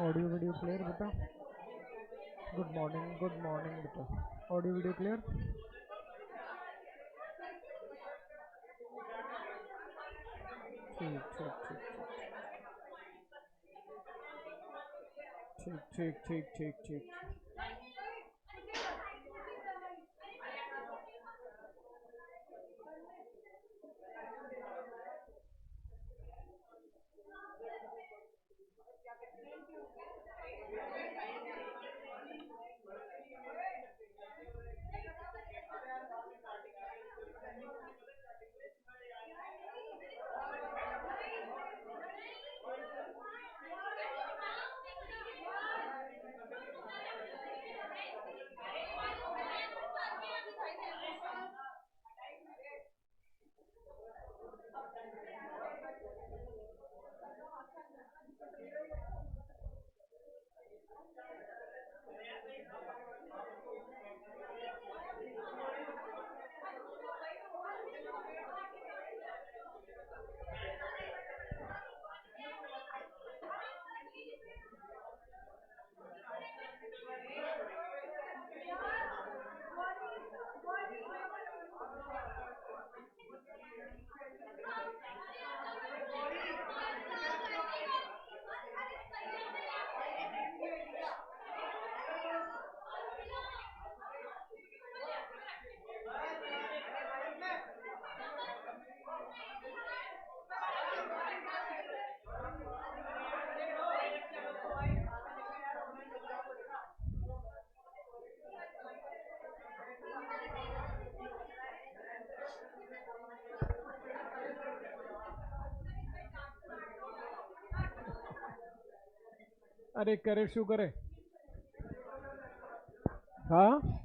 Audio video clear बेटा। Good morning बेटा। Audio video clear. ठीक ठीक ठीक ठीक ठीक ठीक ठीक ठीक ठीक। अरे करे शू करे। हाँ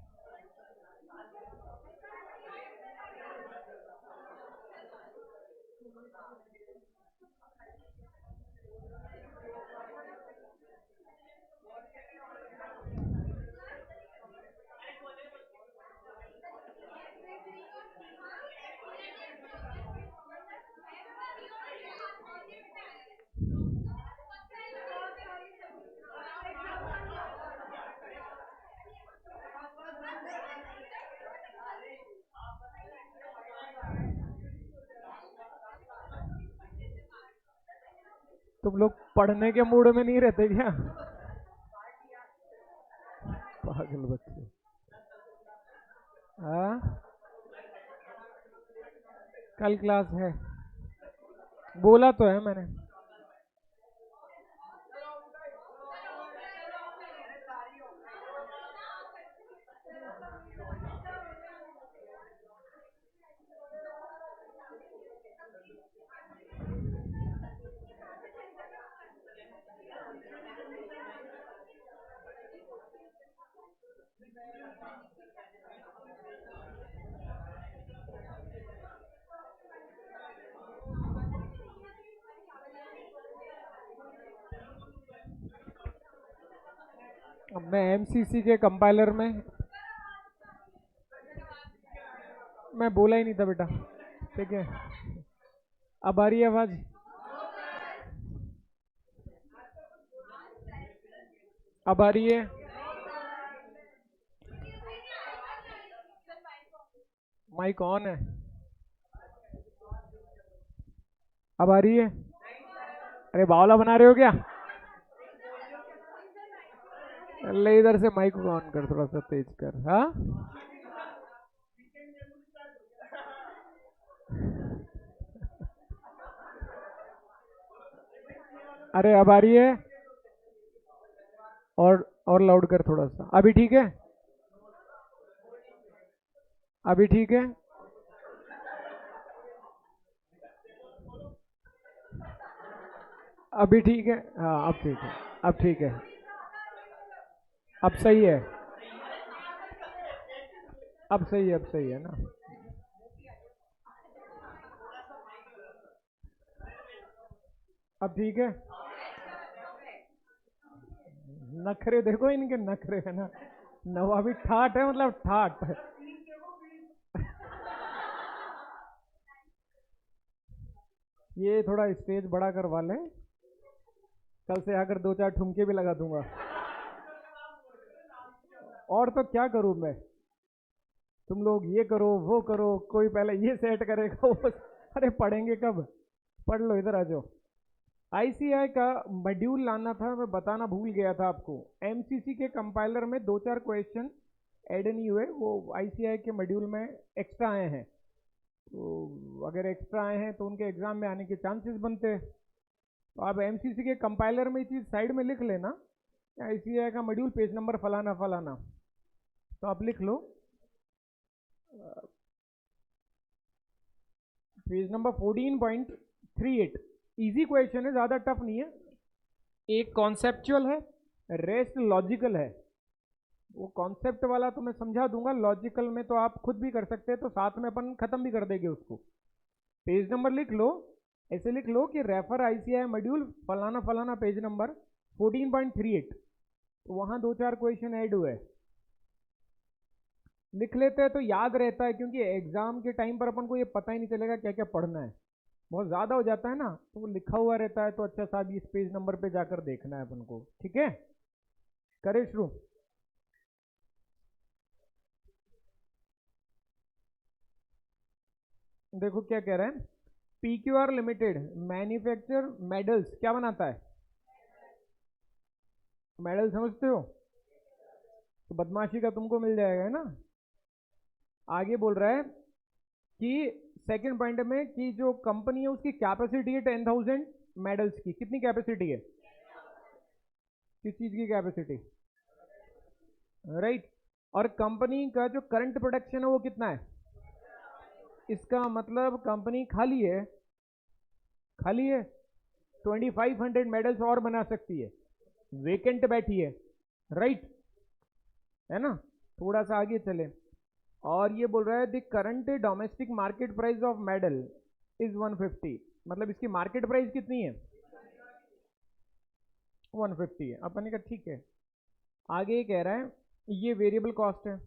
तुम लोग पढ़ने के मूड में नहीं रहते क्या? पागल बच्चे। हाँ कल क्लास है, बोला तो है मैंने। अब मैं एमसीसी के कंपाइलर में, मैं बोला ही नहीं था बेटा। ठीक है, अब आ रही है आवाज? अब आ रही है? माइक ऑन है? अब आ रही है? अरे बावला बना रहे हो क्या? ले इधर से माइक को ऑन कर, थोड़ा सा तेज कर। हाँ अरे अब आ रही है? और लाउड कर थोड़ा सा। अभी ठीक है? अभी ठीक है? अभी ठीक है? हाँ अब ठीक है, अब ठीक है, अब सही है, अब सही है, अब सही है ना? अब ठीक है? नखरे देखो इनके, नखरे है ना। नवाबी ठाट है, मतलब ठाट। ये थोड़ा स्टेज बड़ा करवा लें। कल से आकर 2-4 ठुमके भी लगा दूंगा। और तो क्या करूं मैं, तुम लोग ये करो वो करो, कोई पहले ये सेट करेगा वो। अरे पढ़ेंगे कब, पढ़ लो, इधर आ जाओ। आईसीआई का मॉड्यूल लाना था, मैं बताना भूल गया था आपको। एमसीसी के कंपाइलर में 2-4 क्वेश्चन ऐड नहीं हुए, वो आईसीआई के मॉड्यूल में एक्स्ट्रा आए हैं। तो अगर एक्स्ट्रा आए हैं तो उनके एग्जाम में आने के चांसेस बनते हैं। तो आप एमसीसी के कंपाइलर में ये चीज़ साइड में लिख लेना, आईसीआई का मॉड्यूल पेज नंबर फलाना फलाना, तो आप लिख लो पेज नंबर 14.38। इजी क्वेश्चन है, ज़्यादा टफ नहीं है। एक कॉन्सेप्चुअल है, रेस्ट लॉजिकल है। वो कॉन्सेप्ट वाला तो मैं समझा दूंगा, लॉजिकल में तो आप खुद भी कर सकते हैं, तो साथ में अपन खत्म भी कर देंगे उसको। पेज नंबर लिख लो, ऐसे लिख लो कि रेफर आईसीआई मॉड्यूल फलाना फलाना पेज नंबर 14.38। तो वहां 2-4 क्वेश्चन ऐड हुए, लिख लेते हैं तो याद रहता है, क्योंकि एग्जाम के टाइम पर अपन को ये पता ही नहीं चलेगा क्या क्या पढ़ना है, बहुत ज़्यादा हो जाता है ना, तो वो लिखा हुआ रहता है। तो अच्छा साहब इस पेज नंबर पे जाकर देखना है अपन को, ठीक है। करें शुरू। देखो क्या कह रहा है, पीक्यूआर लिमिटेड मैन्युफैक्चर मेडल्स, क्या बनाता है, मेडल समझते हो, तो बदमाशी का तुमको मिल जाएगा, है ना। आगे बोल रहा है कि सेकंड पॉइंट में कि जो कंपनी है उसकी कैपेसिटी है 10,000 मेडल्स की। कितनी कैपेसिटी है, किस चीज की कैपेसिटी, राइट। और कंपनी का जो करंट प्रोडक्शन है वो कितना है, इसका मतलब कंपनी खाली है, खाली है, 2500 मेडल्स और बना सकती है, वेकेंट बैठी है, राइट, है ना। थोड़ा सा आगे चले, और ये बोल रहा है the current domestic market price of medal is 150, मतलब इसकी मार्केट प्राइस कितनी है, 150 है। अपन ने कहा ठीक है। आगे ये कह रहा है ये वेरिएबल कॉस्ट है।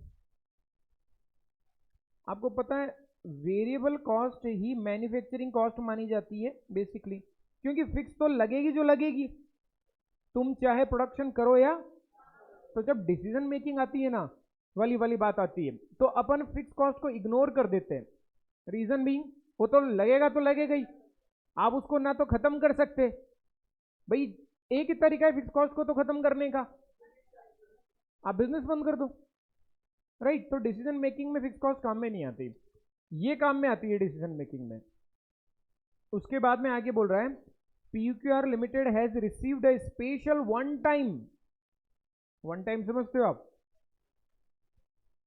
आपको पता है वेरिएबल कॉस्ट ही मैन्युफैक्चरिंग कॉस्ट मानी जाती है बेसिकली, क्योंकि फिक्स तो लगेगी जो लगेगी, तुम चाहे प्रोडक्शन करो या, तो जब डिसीजन मेकिंग आती है ना, वाली वाली बात आती है, तो अपन फिक्स कॉस्ट को इग्नोर कर देते हैं। रीजन भी वो तो लगेगा तो लगेगा ही, आप उसको ना तो खत्म कर सकते भाई, एक ही तरीका है फिक्स कॉस्ट को तो खत्म करने का, आप बिजनेस बंद कर दो, राइट। तो डिसीजन मेकिंग में फिक्स कॉस्ट काम में नहीं आती, ये काम में आती है डिसीजन मेकिंग में। उसके बाद में आगे बोल रहा है PQR limited has received a special one time समझते हो आप,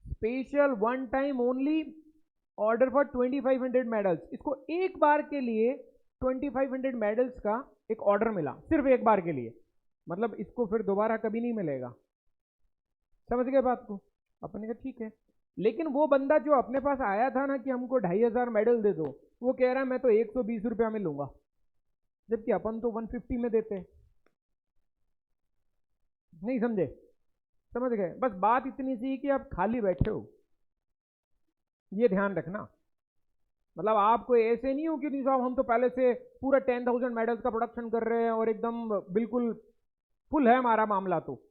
special one time only order for 2500 medals. इसको एक बार के लिए 2500 मेडल्स का एक ऑर्डर मिला, सिर्फ एक बार के लिए, मतलब इसको फिर दोबारा कभी नहीं मिलेगा। समझ गए बात को। अपने का ठीक है, लेकिन वो बंदा जो अपने पास आया था ना कि हमको 2500 मेडल दे दो, वो कह रहा है मैं तो 120 रुपया में लूंगा, जबकि अपन तो 150 में देते। नहीं समझे, समझ गए। बस बात इतनी सी कि आप खाली बैठे हो, ये ध्यान रखना। मतलब आपको ऐसे नहीं हो कि नहीं साहब हम तो पहले से पूरा 10,000 मेडल्स का प्रोडक्शन कर रहे हैं और एकदम बिल्कुल फुल है हमारा मामला, तो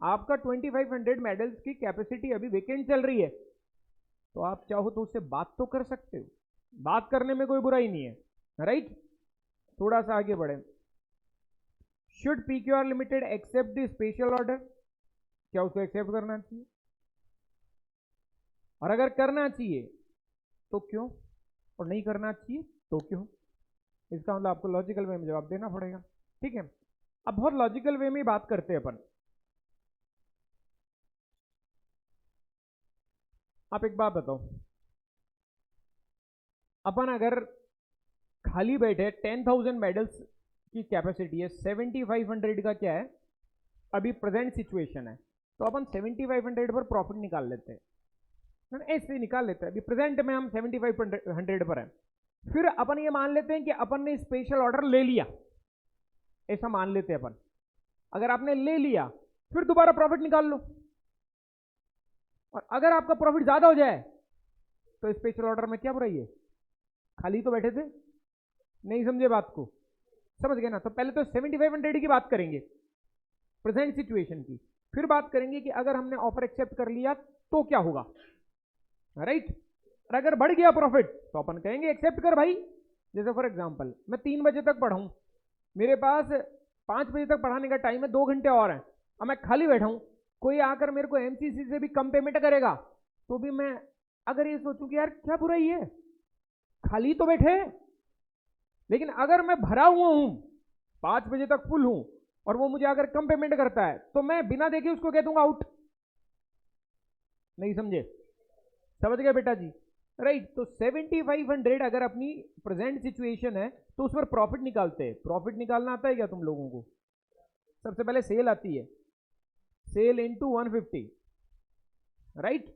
आपका 2500 मेडल्स की कैपेसिटी अभी वेकेंट चल रही है, तो आप चाहो तो उससे बात तो कर सकते हो, बात करने में कोई बुराई नहीं है, राइट। थोड़ा सा आगे बढ़े, should PQR limited accept the special order, क्या उसको एक्सेप्ट करना चाहिए, और अगर करना चाहिए तो क्यों, और नहीं करना चाहिए तो क्यों। इसका मतलब आपको लॉजिकल वे में जवाब देना पड़ेगा, ठीक है। अब बहुत लॉजिकल वे में बात करते हैं अपन। आप एक बात बताओ, अपन अगर खाली बैठे 10,000 मेडल्स की कैपेसिटी है, 7,500 का क्या है अभी प्रेजेंट सिचुएशन है, तो अपन 7,500 पर प्रॉफिट निकाल लेते हैं, ऐसे निकाल लेते हैं। अभी प्रेजेंट में हम 7,500 पर है, फिर अपन ये मान लेते हैं कि अपन ने स्पेशल ऑर्डर ले लिया, ऐसा मान लेते हैं अपन। अगर आपने ले लिया फिर दोबारा प्रॉफिट निकाल लो, और अगर आपका प्रॉफिट ज्यादा हो जाए तो स्पेशल ऑर्डर में क्या बुराई है, खाली तो बैठे थे। नहीं समझे बात को, समझ गए ना? तो पहले तो 7500 की बात करेंगे प्रेजेंट सिचुएशन की, फिर बात करेंगे कि अगर हमने ऑफर एक्सेप्ट कर लिया तो क्या होगा, राइट? और अगर बढ़ गया प्रॉफिट तो अपन कहेंगे एक्सेप्ट कर भाई। जैसे फॉर एग्जांपल मैं 3 बजे तक पढ़ाऊं, मेरे पास 5 बजे तक पढ़ाने का टाइम है, 2 घंटे और हैं, अब मैं खाली बैठा हूं, कोई आकर मेरे को एमसीसी से भी कम पेमेंट करेगा तो भी मैं अगर ये सोचूं कि यार क्या बुराई है, खाली तो बैठे। लेकिन अगर मैं भरा हुआ हूं, 5 बजे तक फुल हूं, और वो मुझे अगर कम पेमेंट करता है तो मैं बिना देखे उसको कह दूंगा आउट। नहीं समझे? समझ गए बेटा जी? राइट। तो 7500 अगर अपनी प्रेजेंट सिचुएशन है तो उस पर प्रॉफिट निकालते हैं। प्रॉफिट निकालना आता है क्या तुम लोगों को? सबसे पहले सेल आती है, sale into 150, right?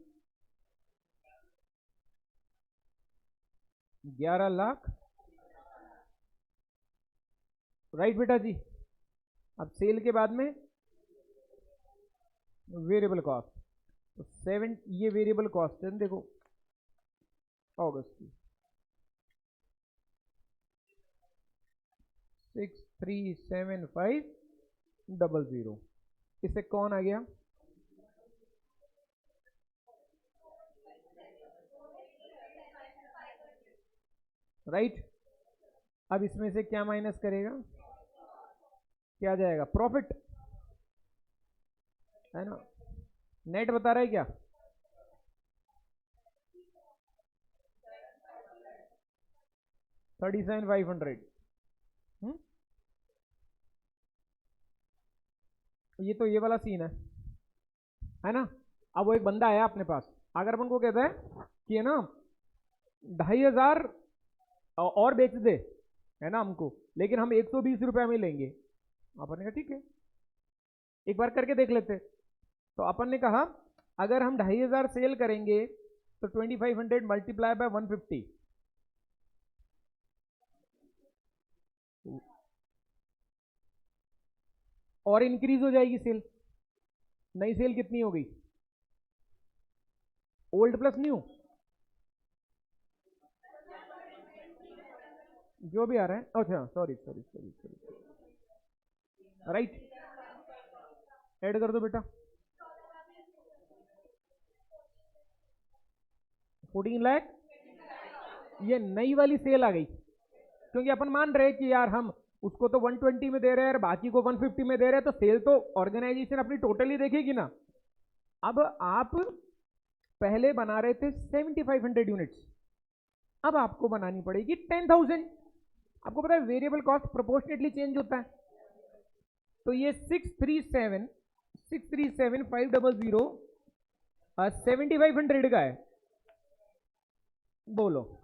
11 lakh, right बेटा जी? अब सेल के बाद में वेरिएबल कॉस्ट, तो 7, ये वेरिएबल कॉस्ट है देखो अगस्त की 637,500। इससे कौन आ गया? राइट। अब इसमें से क्या माइनस करेगा? क्या जाएगा? प्रॉफिट, है ना? नेट बता रहा है क्या? 37,500। ये तो ये वाला सीन है ना? अब वो एक बंदा आया अपने पास, अगर अपन को कहता है कि है ना 2,500 और बेच दे, है ना हमको, लेकिन हम 120 रुपए में लेंगे। अपन ने कहा ठीक है, एक बार करके देख लेते। तो अपन ने कहा अगर हम 2,500 सेल करेंगे तो 2500 मल्टीप्लाई बाय 150, और इंक्रीज हो जाएगी सेल। नई सेल कितनी हो गई? ओल्ड प्लस न्यू, जो भी आ रहा है। अच्छा sorry sorry sorry sorry, right. Add कर दो बेटा, 14 लाख। ये नई वाली सेल आ गई, क्योंकि अपन मान रहे कि यार हम उसको तो 120 में दे रहे हैं और बाकी को 150 में दे रहे हैं, तो सेल तो ऑर्गेनाइजेशन अपनी टोटली देखेगी ना। अब आप पहले बना रहे थे 7500 यूनिट्स, अब आपको बनानी पड़ेगी 10,000। आपको पता है वेरिएबल कॉस्ट प्रोपोर्शनेटली चेंज होता है। तो ये 637,500 7500 का है। बोलो,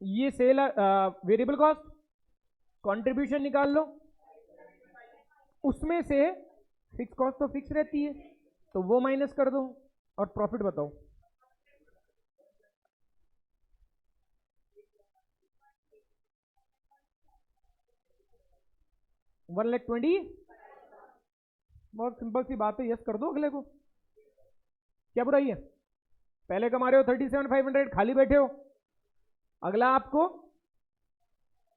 ये सेल वेरिएबल कॉस्ट, कंट्रीब्यूशन निकाल लो, उसमें से फिक्स कॉस्ट तो फिक्स रहती है तो वो माइनस कर दो, और प्रॉफिट बताओ। 1,20,000। बहुत सिंपल सी बात है, यस कर दो अगले को, क्या बुराई है? पहले कमा रहे हो 37,500, खाली बैठे हो, अगला आपको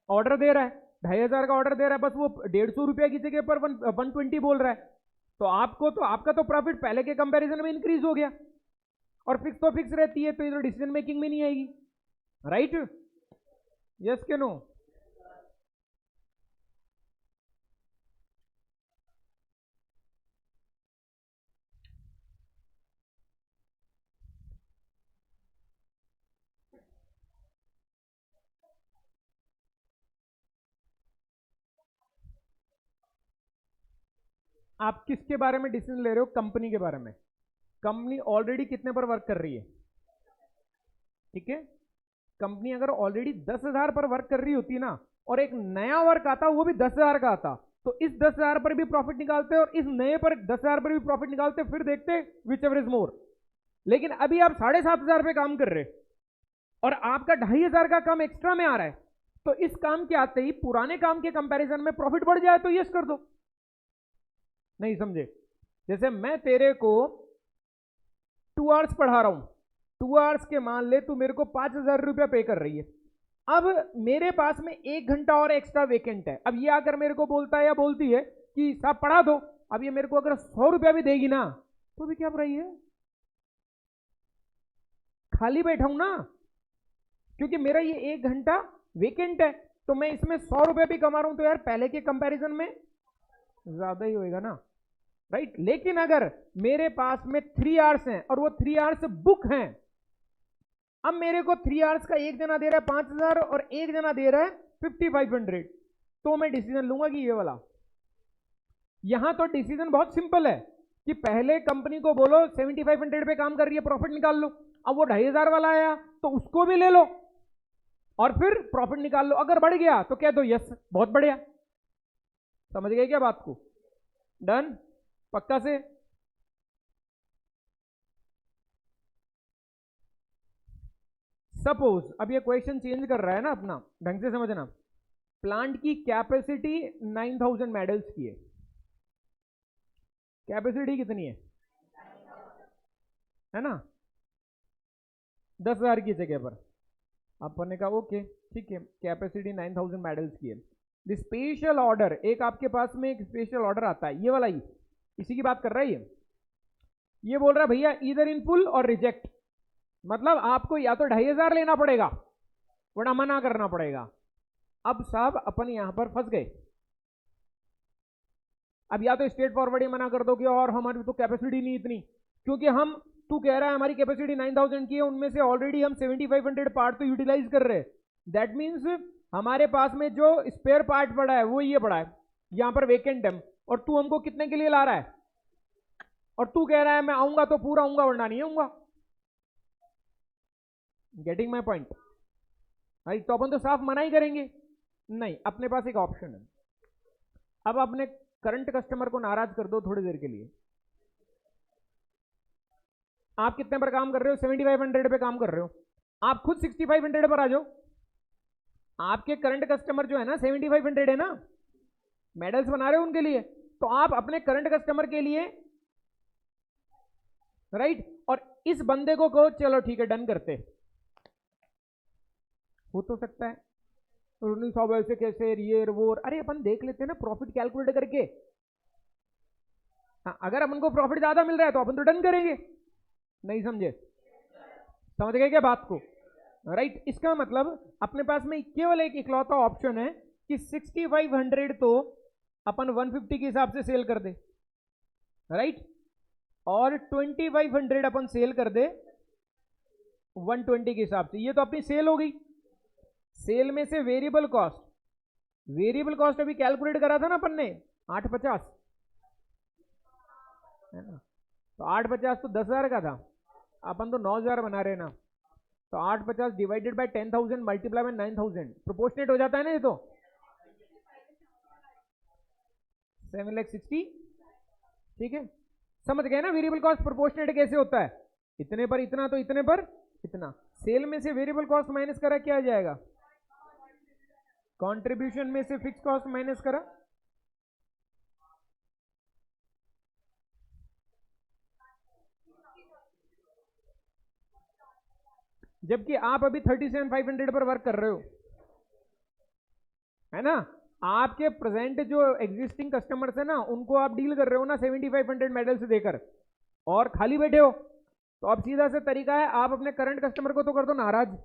ऑर्डर दे रहा है 2,500 का ऑर्डर दे रहा है, बस वो 150 रुपया की जगह पर 120 बोल रहा है, तो आपको तो आपका तो प्रॉफिट पहले के कंपैरिजन में इंक्रीज हो गया, और फिक्स तो फिक्स रहती है, तो ये तो डिसीजन मेकिंग में नहीं आएगी, राइट? यस के नो? आप किसके बारे में डिसीजन ले रहे हो? कंपनी के बारे में। कंपनी ऑलरेडी कितने पर वर्क कर रही है? ठीक है, कंपनी अगर ऑलरेडी 10,000 पर वर्क कर रही होती ना, और एक नया वर्क आता वो भी 10,000 का आता, तो इस 10,000 पर भी प्रॉफिट निकालते और इस नए पर 10,000 पर भी प्रॉफिट निकालते, फिर देखते विच एवर इज मोर। लेकिन अभी आप 7,500 पे काम कर रहे और आपका 2,500 का काम एक्स्ट्रा में आ रहा है, तो इस काम के आते ही पुराने काम के कंपैरिजन में प्रॉफिट बढ़ जाए तो यस कर दो। नहीं समझे? जैसे मैं तेरे को 2 आवर्स पढ़ा रहा हूं, 2 आवर्स के मान ले तू मेरे को 5,000 रुपया पे कर रही है। अब मेरे पास में 1 घंटा और एक्स्ट्रा वेकेंट है। अब ये आकर मेरे को बोलता है या बोलती है कि साहब पढ़ा दो। अब ये मेरे को अगर 100 रुपया भी देगी ना तो भी क्या पढ़ रही है, खाली बैठा हूं ना, क्योंकि मेरा ये 1 घंटा वेकेंट है, तो मैं इसमें 100 रुपये भी कमा रहा हूं तो यार पहले के कंपैरिजन में ज्यादा ही होएगा ना, राइट। लेकिन अगर मेरे पास में 3 आवर्स हैं और वो 3 आवर्स बुक हैं, अब मेरे को 3 आवर्स का एक जना दे रहा है 5,000 और एक जना दे रहा है 5,500, तो मैं डिसीजन लूंगा कि ये वाला। यहां तो डिसीजन बहुत सिंपल है कि पहले कंपनी को बोलो 7,500 पे काम कर रही है, प्रॉफिट निकाल लो। अब वो 2,500 वाला आया तो उसको भी ले लो और फिर प्रॉफिट निकाल लो। अगर बढ़ गया तो कह दो यस बहुत बढ़िया। समझ गए क्या बात को? डन, पक्का से। सपोज अब ये क्वेश्चन चेंज कर रहा है ना अपना, ढंग से समझना। प्लांट की कैपेसिटी 9,000 मेडल्स की है। कैपेसिटी कितनी है ना, 10,000 की जगह पर अपन ने कहा ओके ठीक है, कैपेसिटी 9,000 मेडल्स की है। द स्पेशल ऑर्डर, एक आपके पास में एक स्पेशल ऑर्डर आता है, ये वाला ही, इसी की बात कर रहा है ये बोल रहा है भैया इधर इन फुल और रिजेक्ट, मतलब आपको या तो 2,500 लेना पड़ेगा वरना मना करना पड़ेगा। अब साहब अपन यहां पर फंस गए। अब या तो स्ट्रेट फॉरवर्ड ही मना कर दो कि और हमारी तो कैपेसिटी नहीं इतनी, क्योंकि हम, तू कह रहा है हमारी कैपेसिटी 9,000 की है, उनमें से ऑलरेडी हम 7,500 पार्ट तो यूटिलाइज कर रहे हैं। दैट मीन्स हमारे पास में जो स्पेयर पार्ट पड़ा है वो ये पड़ा है, यहां पर वेकेंट है, और तू हमको कितने के लिए ला रहा है, और तू कह रहा है मैं आऊंगा तो पूरा आऊंगा वरना नहीं आऊंगा। Getting my point? राइट, तो अपन तो साफ मना ही करेंगे नहीं। अपने पास एक ऑप्शन है, अब अपने करंट कस्टमर को नाराज कर दो थोड़ी देर के लिए। आप कितने पर काम कर रहे हो? 7,500 पे काम कर रहे हो, आप खुद 6,500 पर आ जाओ। आपके करंट कस्टमर जो है ना 7,500 है ना, मेडल्स बना रहे हो उनके लिए, तो आप अपने करंट कस्टमर के लिए, राइट, और इस बंदे को कहो चलो ठीक है डन करते। हो तो सकता है सब ऐसे कैसे ये वो, अरे अपन देख लेते हैं ना प्रॉफिट कैलकुलेट करके। हाँ, अगर अपन को प्रॉफिट ज्यादा मिल रहा है तो अपन तो डन करेंगे। नहीं समझे? समझ गए क्या बात को? राइट, इसका मतलब अपने पास में केवल एक इकलौता ऑप्शन है कि 6,500 तो अपन 150 के हिसाब से सेल कर दे, राइट, और 2,500 अपन सेल कर दे 120 के हिसाब से। ये तो अपनी सेल हो गई। सेल में से वेरिएबल कॉस्ट, वेरिएबल कॉस्ट अभी कैलकुलेट करा था ना अपन ने 850 है ना, तो 850 तो 10,000 का था, अपन तो 9,000 बना रहे ना, तो 850 divided by 10,000 multiply by 9,000 proportionate हो जाता है ना ये तो 7,60,000। ठीक है, समझ गए ना वेरिएबल कॉस्ट प्रोपोर्शनेट कैसे होता है? इतने पर इतना तो इतने पर इतना। सेल में से वेरिएबल कॉस्ट माइनस करा क्या आ जाएगा? कंट्रीब्यूशन में से फिक्स कॉस्ट माइनस करा, जबकि आप अभी 37,500 पर वर्क कर रहे हो, है ना। आपके प्रेजेंट जो एग्जिस्टिंग कस्टमर्स है ना उनको आप डील कर रहे हो ना 7,500 मेडल से देकर, और खाली बैठे हो। तो अब सीधा सा तरीका है, आप अपने करंट कस्टमर को तो कर दो नाराज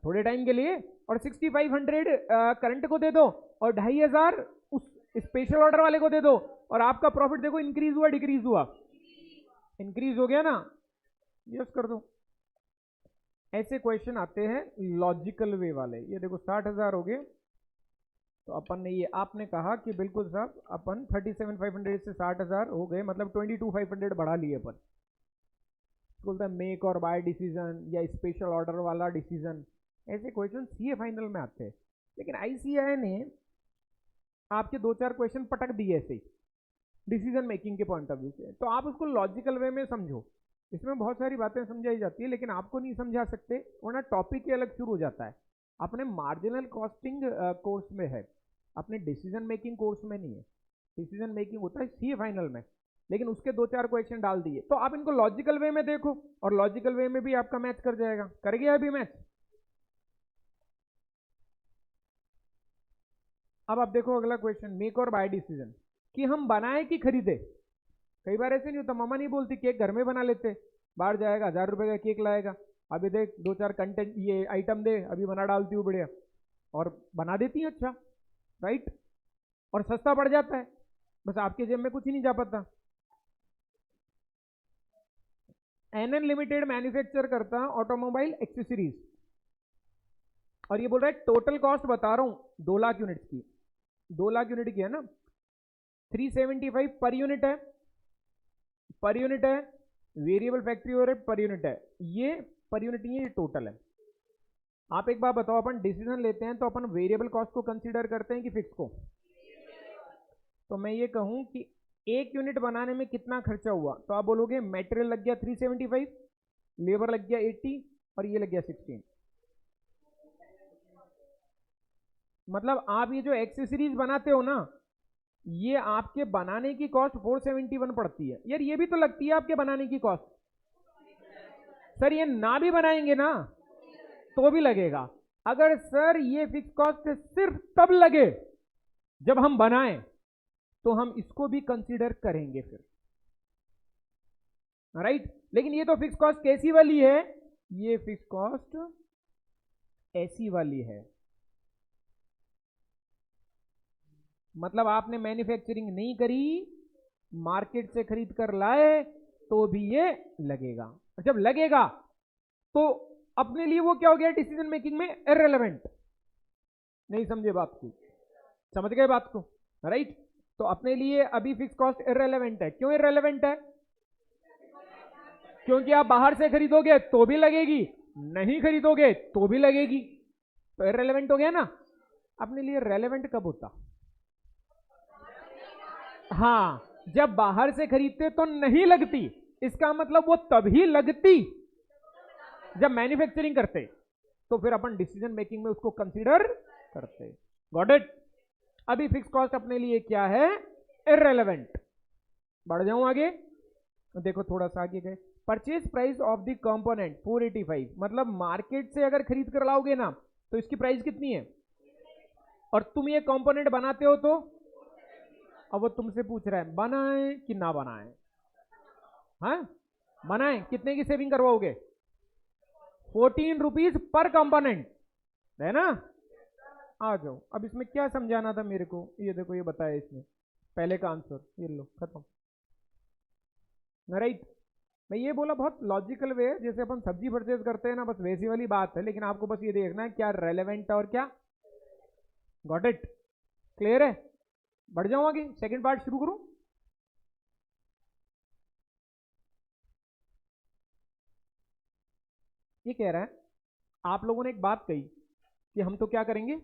थोड़े टाइम के लिए, और 6,500 करंट को दे दो और 2,500 उस स्पेशल ऑर्डर वाले को दे दो, और आपका प्रॉफिट देखो इंक्रीज हुआ डिक्रीज हुआ? इंक्रीज हो गया ना, यस कर दो। ऐसे क्वेश्चन आते हैं लॉजिकल वे वाले। ये देखो 60,000 हो गए, तो अपन ने ये आपने कहा कि बिल्कुल साहब अपन 37,500 से 60,000 हो गए, मतलब 22,500 बढ़ा लिए अपन। बोलता है मेक और बाय डिसीजन या स्पेशल ऑर्डर वाला डिसीजन, ऐसे क्वेश्चन सीए फाइनल में आते हैं। लेकिन आईसीएआई ने आपके 2-4 क्वेश्चन पटक दिए ऐसे ही डिसीजन मेकिंग के पॉइंट ऑफ व्यू से, तो आप उसको लॉजिकल वे में समझो। इसमें बहुत सारी बातें समझाई जाती है लेकिन आपको नहीं समझा सकते वरना टॉपिक ही अलग शुरू हो जाता है। अपने मार्जिनल कॉस्टिंग कोर्स में है, अपने डिसीजन मेकिंग कोर्स में नहीं है। डिसीजन मेकिंग होता है सीए फाइनल में, लेकिन उसके 2-4 क्वेश्चन डाल दिए। तो आप इनको लॉजिकल वे में देखो और लॉजिकल वे में भी आपका मैच कर जाएगा। कर गया अभी मैच। अब आप देखो अगला क्वेश्चन, मेक और बाय डिसीजन, कि हम बनाए कि खरीदे। कई बार ऐसे नहीं होता, मम्मा नहीं बोलती केक घर में बना लेते, बाहर जाएगा 1000 रुपए का केक लाएगा, अभी देख 2-4 कंटेंट ये आइटम दे, अभी बना डालती हूँ बढ़िया, और बना देती है अच्छा, राइट, और सस्ता पड़ जाता है, बस आपके जेब में कुछ ही नहीं जा पाता। एनएन लिमिटेड मैन्युफैक्चर करता ऑटोमोबाइल एक्सेसरीज, और ये बोल रहा है टोटल कॉस्ट बता रहा हूं 2 लाख यूनिट्स की, 2 लाख यूनिट की है ना, 375 पर यूनिट है, पर यूनिट है, variable factory overhead per unit है, ये पर यूनिट नहीं है, ये टोटल है। आप एक बात बताओ, अपन डिसीजन लेते हैं तो अपन वेरिएबल कॉस्ट को कंसीडर करते हैं कि फिक्स को? तो मैं ये कहूं कि 1 यूनिट बनाने में कितना खर्चा हुआ, तो आप बोलोगे मेटेरियल लग गया 375, लेबर लग गया 80, और ये लग गया 16। मतलब आप ये जो एक्सेसरीज बनाते हो ना, ये आपके बनाने की कॉस्ट 471 पड़ती है। यार ये भी तो लगती है आपके बनाने की कॉस्ट। सर ये ना भी बनाएंगे ना तो भी लगेगा। अगर सर ये फिक्स कॉस्ट सिर्फ तब लगे जब हम बनाएं, तो हम इसको भी कंसीडर करेंगे फिर, राइट। लेकिन ये तो फिक्स कॉस्ट कैसी वाली है, ये फिक्स कॉस्ट ऐसी वाली है, मतलब आपने मैन्युफैक्चरिंग नहीं करी, मार्केट से खरीद कर लाए, तो भी ये लगेगा। जब लगेगा तो अपने लिए वो क्या हो गया, डिसीजन मेकिंग में इररिलेवेंट। नहीं समझे बात को? समझ गए बात को, राइट। तो अपने लिए अभी फिक्स कॉस्ट इररिलेवेंट है। क्यों इररिलेवेंट है? क्योंकि आप बाहर से खरीदोगे तो भी लगेगी, नहीं खरीदोगे तो भी लगेगी, तो इररिलेवेंट हो गया ना। अपने लिए रेलेवेंट कब होता? हाँ, जब बाहर से खरीदते तो नहीं लगती, इसका मतलब वो तभी लगती जब मैन्युफैक्चरिंग करते, तो फिर अपन डिसीजन मेकिंग में उसको कंसीडर करते। Got it? अभी फिक्स कॉस्ट अपने लिए क्या है, इररिलेवेंट। बढ़ जाऊं आगे, देखो थोड़ा सा आगे गए। Purchase price of the component 485, मतलब मार्केट से अगर खरीद कर लाओगे ना तो इसकी प्राइस कितनी है, और तुम ये कंपोनेंट बनाते हो तो, अब वो तुमसे पूछ रहा है बनाए कि ना बनाए। हाँ बनाए, कितने की सेविंग करवाओगे? 14 रुपीज पर कंपोनेंट, है ना। आ जाओ, अब इसमें क्या समझाना था मेरे को, ये देखो ये बताया इसमें, पहले का आंसर ये लो खत्म, राइट। मैं ये बोला बहुत लॉजिकल वे है, जैसे अपन सब्जी परचेज करते हैं ना, बस वैसी वाली बात है, लेकिन आपको बस ये देखना है क्या रेलेवेंट है और क्या। Got it? क्लियर है? बढ़ जाऊं आगे, सेकंड पार्ट शुरू करूं। ये कह रहा है, आप लोगों ने एक बात कही कि हम तो क्या करेंगे,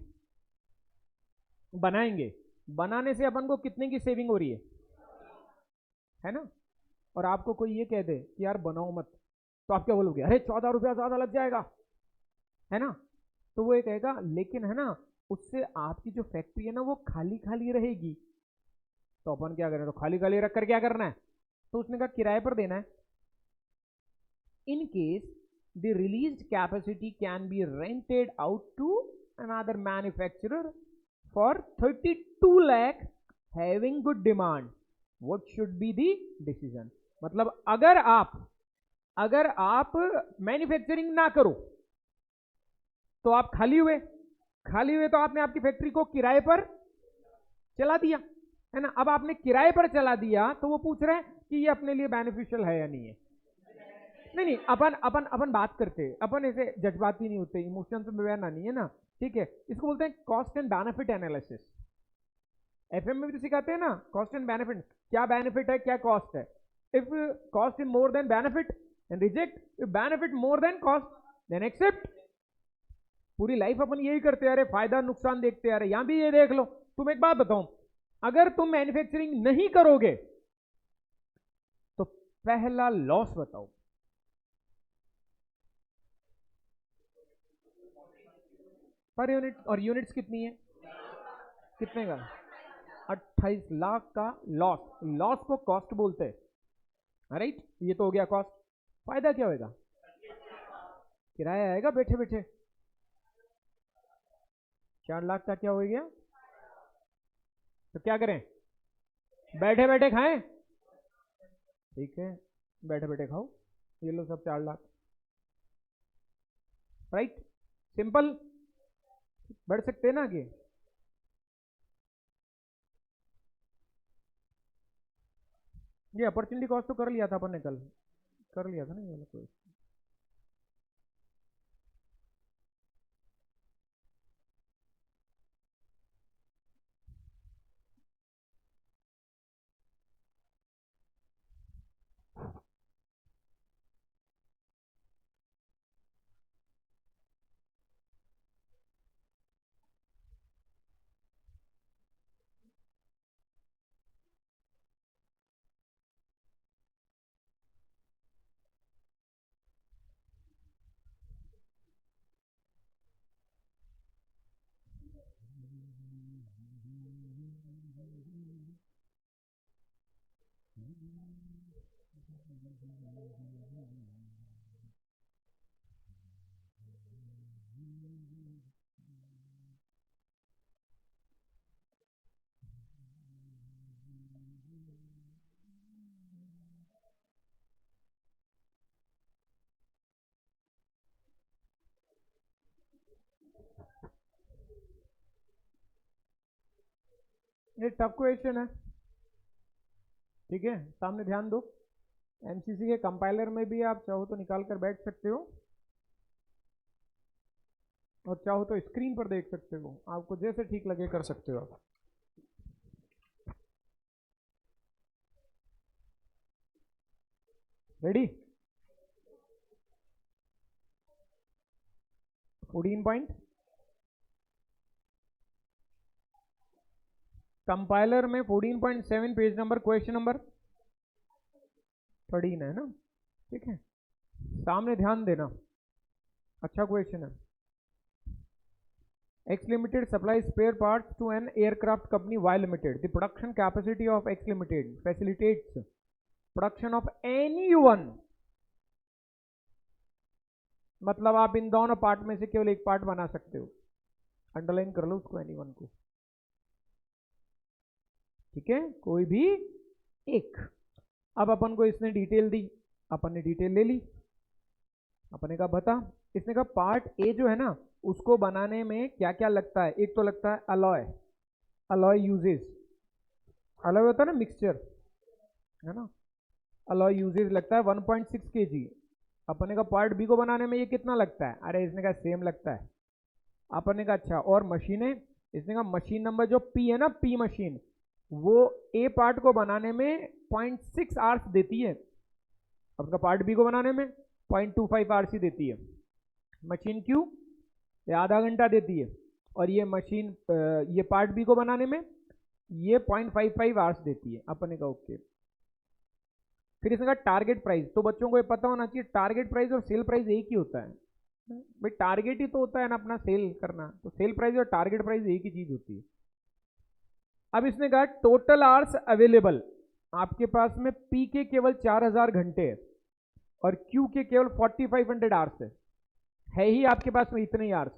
बनाएंगे, बनाने से अपन को कितने की सेविंग हो रही है ना। और आपको कोई ये कह दे कि यार बनाओ मत, तो आप क्या बोलोगे, अरे 14 रुपया ज्यादा लग जाएगा, है ना। तो वो ये कहेगा लेकिन है ना, उससे आपकी जो फैक्ट्री है ना वो खाली खाली रहेगी, तो अपन क्या करें, तो खाली खाली रख कर क्या करना है, तो उसने कहा किराए पर देना है। In case the released capacity can be rented out to another manufacturer for 32 lakh having good demand, what should be the decision. मतलब अगर आप मैन्युफैक्चरिंग ना करो तो आप खाली हुए, तो आपने आपकी फैक्ट्री को किराए पर चला दिया, है ना। अब आपने किराए पर चला दिया तो वो पूछ रहे हैं कि ये अपने लिए बेनिफिशियल है या नहीं है। नहीं, अपन अपन अपन बात करते हैं, अपन ऐसे जज्बाती नहीं होते, इमोशन से बयाना नहीं है ना, ठीक है। इसको बोलते हैं cost and benefit analysis. FM में भी तो सिखाते हैं ना कॉस्ट एंड बेनिफिट, क्या बेनिफिट है क्या कॉस्ट है। If cost is more than benefit then reject, if benefit more than cost then accept. पूरी लाइफ अपन यही करते हैं, अरे फायदा नुकसान देखते हैं, अरे यहां भी ये देख लो। तुम एक बात बताओ, अगर तुम मैन्युफैक्चरिंग नहीं करोगे तो पहला लॉस बताओ। पर यूनिट, और यूनिट्स कितनी है, कितने का? 28 लाख का लॉस, लॉस को कॉस्ट बोलते हैं, राइट। ये तो हो गया कॉस्ट। फायदा क्या होगा? किराया आएगा बैठे बैठे। 4 लाख का क्या हो गया? तो क्या करें? बैठे बैठे खाएं, ठीक है, बैठे बैठे खाओ। ये लो सब 4 लाख, राइट, सिंपल। बढ़ सकते हैं ना आगे। ये अपॉर्चुनिटी कॉस्ट तो कर लिया था अपन ने, कल कर लिया था ना ये वाला कोई। ये टफ क्वेश्चन है, ठीक है, सामने ध्यान दो। एमसीसी के कंपाइलर में भी आप चाहो तो निकाल कर बैठ सकते हो, और चाहो तो स्क्रीन पर देख सकते हो, आपको जैसे ठीक लगे कर सकते हो आप। रेडी? 14 पॉइंट कंपाइलर में 14.7 पेज नंबर, क्वेश्चन नंबर 13 है ना, ठीक है। सामने ध्यान देना, अच्छा क्वेश्चन है। X Limited supplies spare parts to an aircraft company Y Limited. The production capacity of X Limited facilitates production of any one. मतलब आप इन दोनों पार्ट में से केवल एक पार्ट बना सकते हो, अंडरलाइन कर लो उसको, एनी वन को, ठीक है, कोई भी एक। अब अपन को इसने डिटेल दी, अपन ने डिटेल ले ली, अपन ने कहा बता। इसने कहा पार्ट ए जो है ना उसको बनाने में क्या क्या लगता है। एक तो लगता है अलॉय, अलॉय यूजेज, अलॉय होता है ना मिक्सचर, है ना, अलॉय यूजेज लगता है 1.6 kg। अपन ने कहा पार्ट बी को बनाने में ये कितना लगता है, अरे इसने कहा सेम लगता है। अपन ने कहा अच्छा, और मशीनें, इसने कहा मशीन नंबर जो पी है ना, पी मशीन, वो ए पार्ट को बनाने में 0.6 आवर्स देती है, अपना पार्ट बी को बनाने में 0.25 आवर्स ही देती है। मशीन क्यू ये आधा घंटा देती है, और ये मशीन ये पार्ट बी को बनाने में ये 0.55 आवर्स देती है। अपन ने कहा ओके। फिर इसने कहा टारगेट प्राइस, तो बच्चों को ये पता होना चाहिए टारगेट प्राइस और सेल प्राइस एक ही होता है भाई, टारगेट ही तो होता है ना अपना सेल करना, तो सेल प्राइस और टारगेट प्राइस एक ही चीज होती है। अब इसने कहा टोटल आवर्स अवेलेबल, आपके पास में पी के केवल 4000 घंटे है और क्यू के केवल 4500 आवर्स है ही आपके पास में इतने ही आवर्स।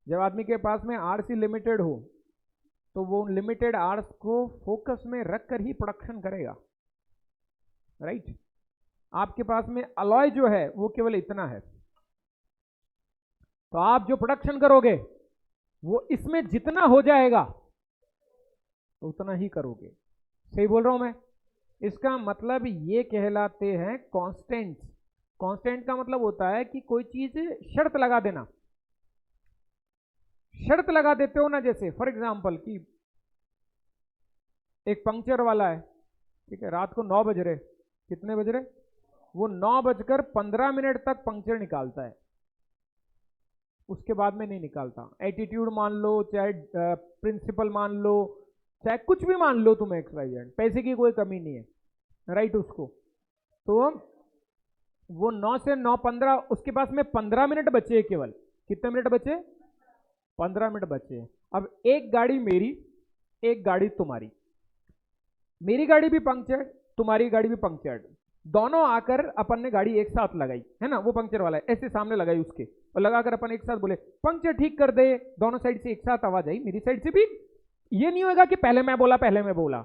जब आदमी के पास में आवर्स ही लिमिटेड हो तो वो लिमिटेड आवर्स को फोकस में रख कर ही प्रोडक्शन करेगा, राइट। आपके पास में अलॉय जो है वो केवल इतना है, तो आप जो प्रोडक्शन करोगे वो इसमें जितना हो जाएगा उतना ही करोगे। सही बोल रहा हूं मैं? इसका मतलब ये कहलाते हैं कांस्टेंट्स। कांस्टेंट का मतलब होता है कि कोई चीज शर्त लगा देना, शर्त लगा देते हो ना, जैसे फॉर एग्जांपल कि एक पंक्चर वाला है, ठीक है, रात को 9 बज रहे, कितने बज रहे, वो 9:15 तक पंक्चर निकालता है, उसके बाद में नहीं निकालता। एटीट्यूड मान लो, चाहे प्रिंसिपल मान लो, चाहे कुछ भी मान लो तुम, XYZ, पैसे की कोई कमी नहीं है, राइट। उसको तो वो 9 से 9:15, उसके पास में 15 मिनट बचे, केवल कितने मिनट बचे, 15 मिनट बचे। अब एक गाड़ी मेरी एक गाड़ी तुम्हारी, मेरी गाड़ी भी पंक्चर्ड, तुम्हारी गाड़ी भी पंक्चर्ड, दोनों आकर अपन ने गाड़ी एक साथ लगाई, है ना, वो पंक्चर वाला है, ऐसे सामने लगाई उसके, और लगाकर अपन एक साथ बोले पंक्चर ठीक कर दे, दोनों साइड से एक साथ आवाज आई, मेरी साइड से भी। ये नहीं होगा कि पहले मैं बोला,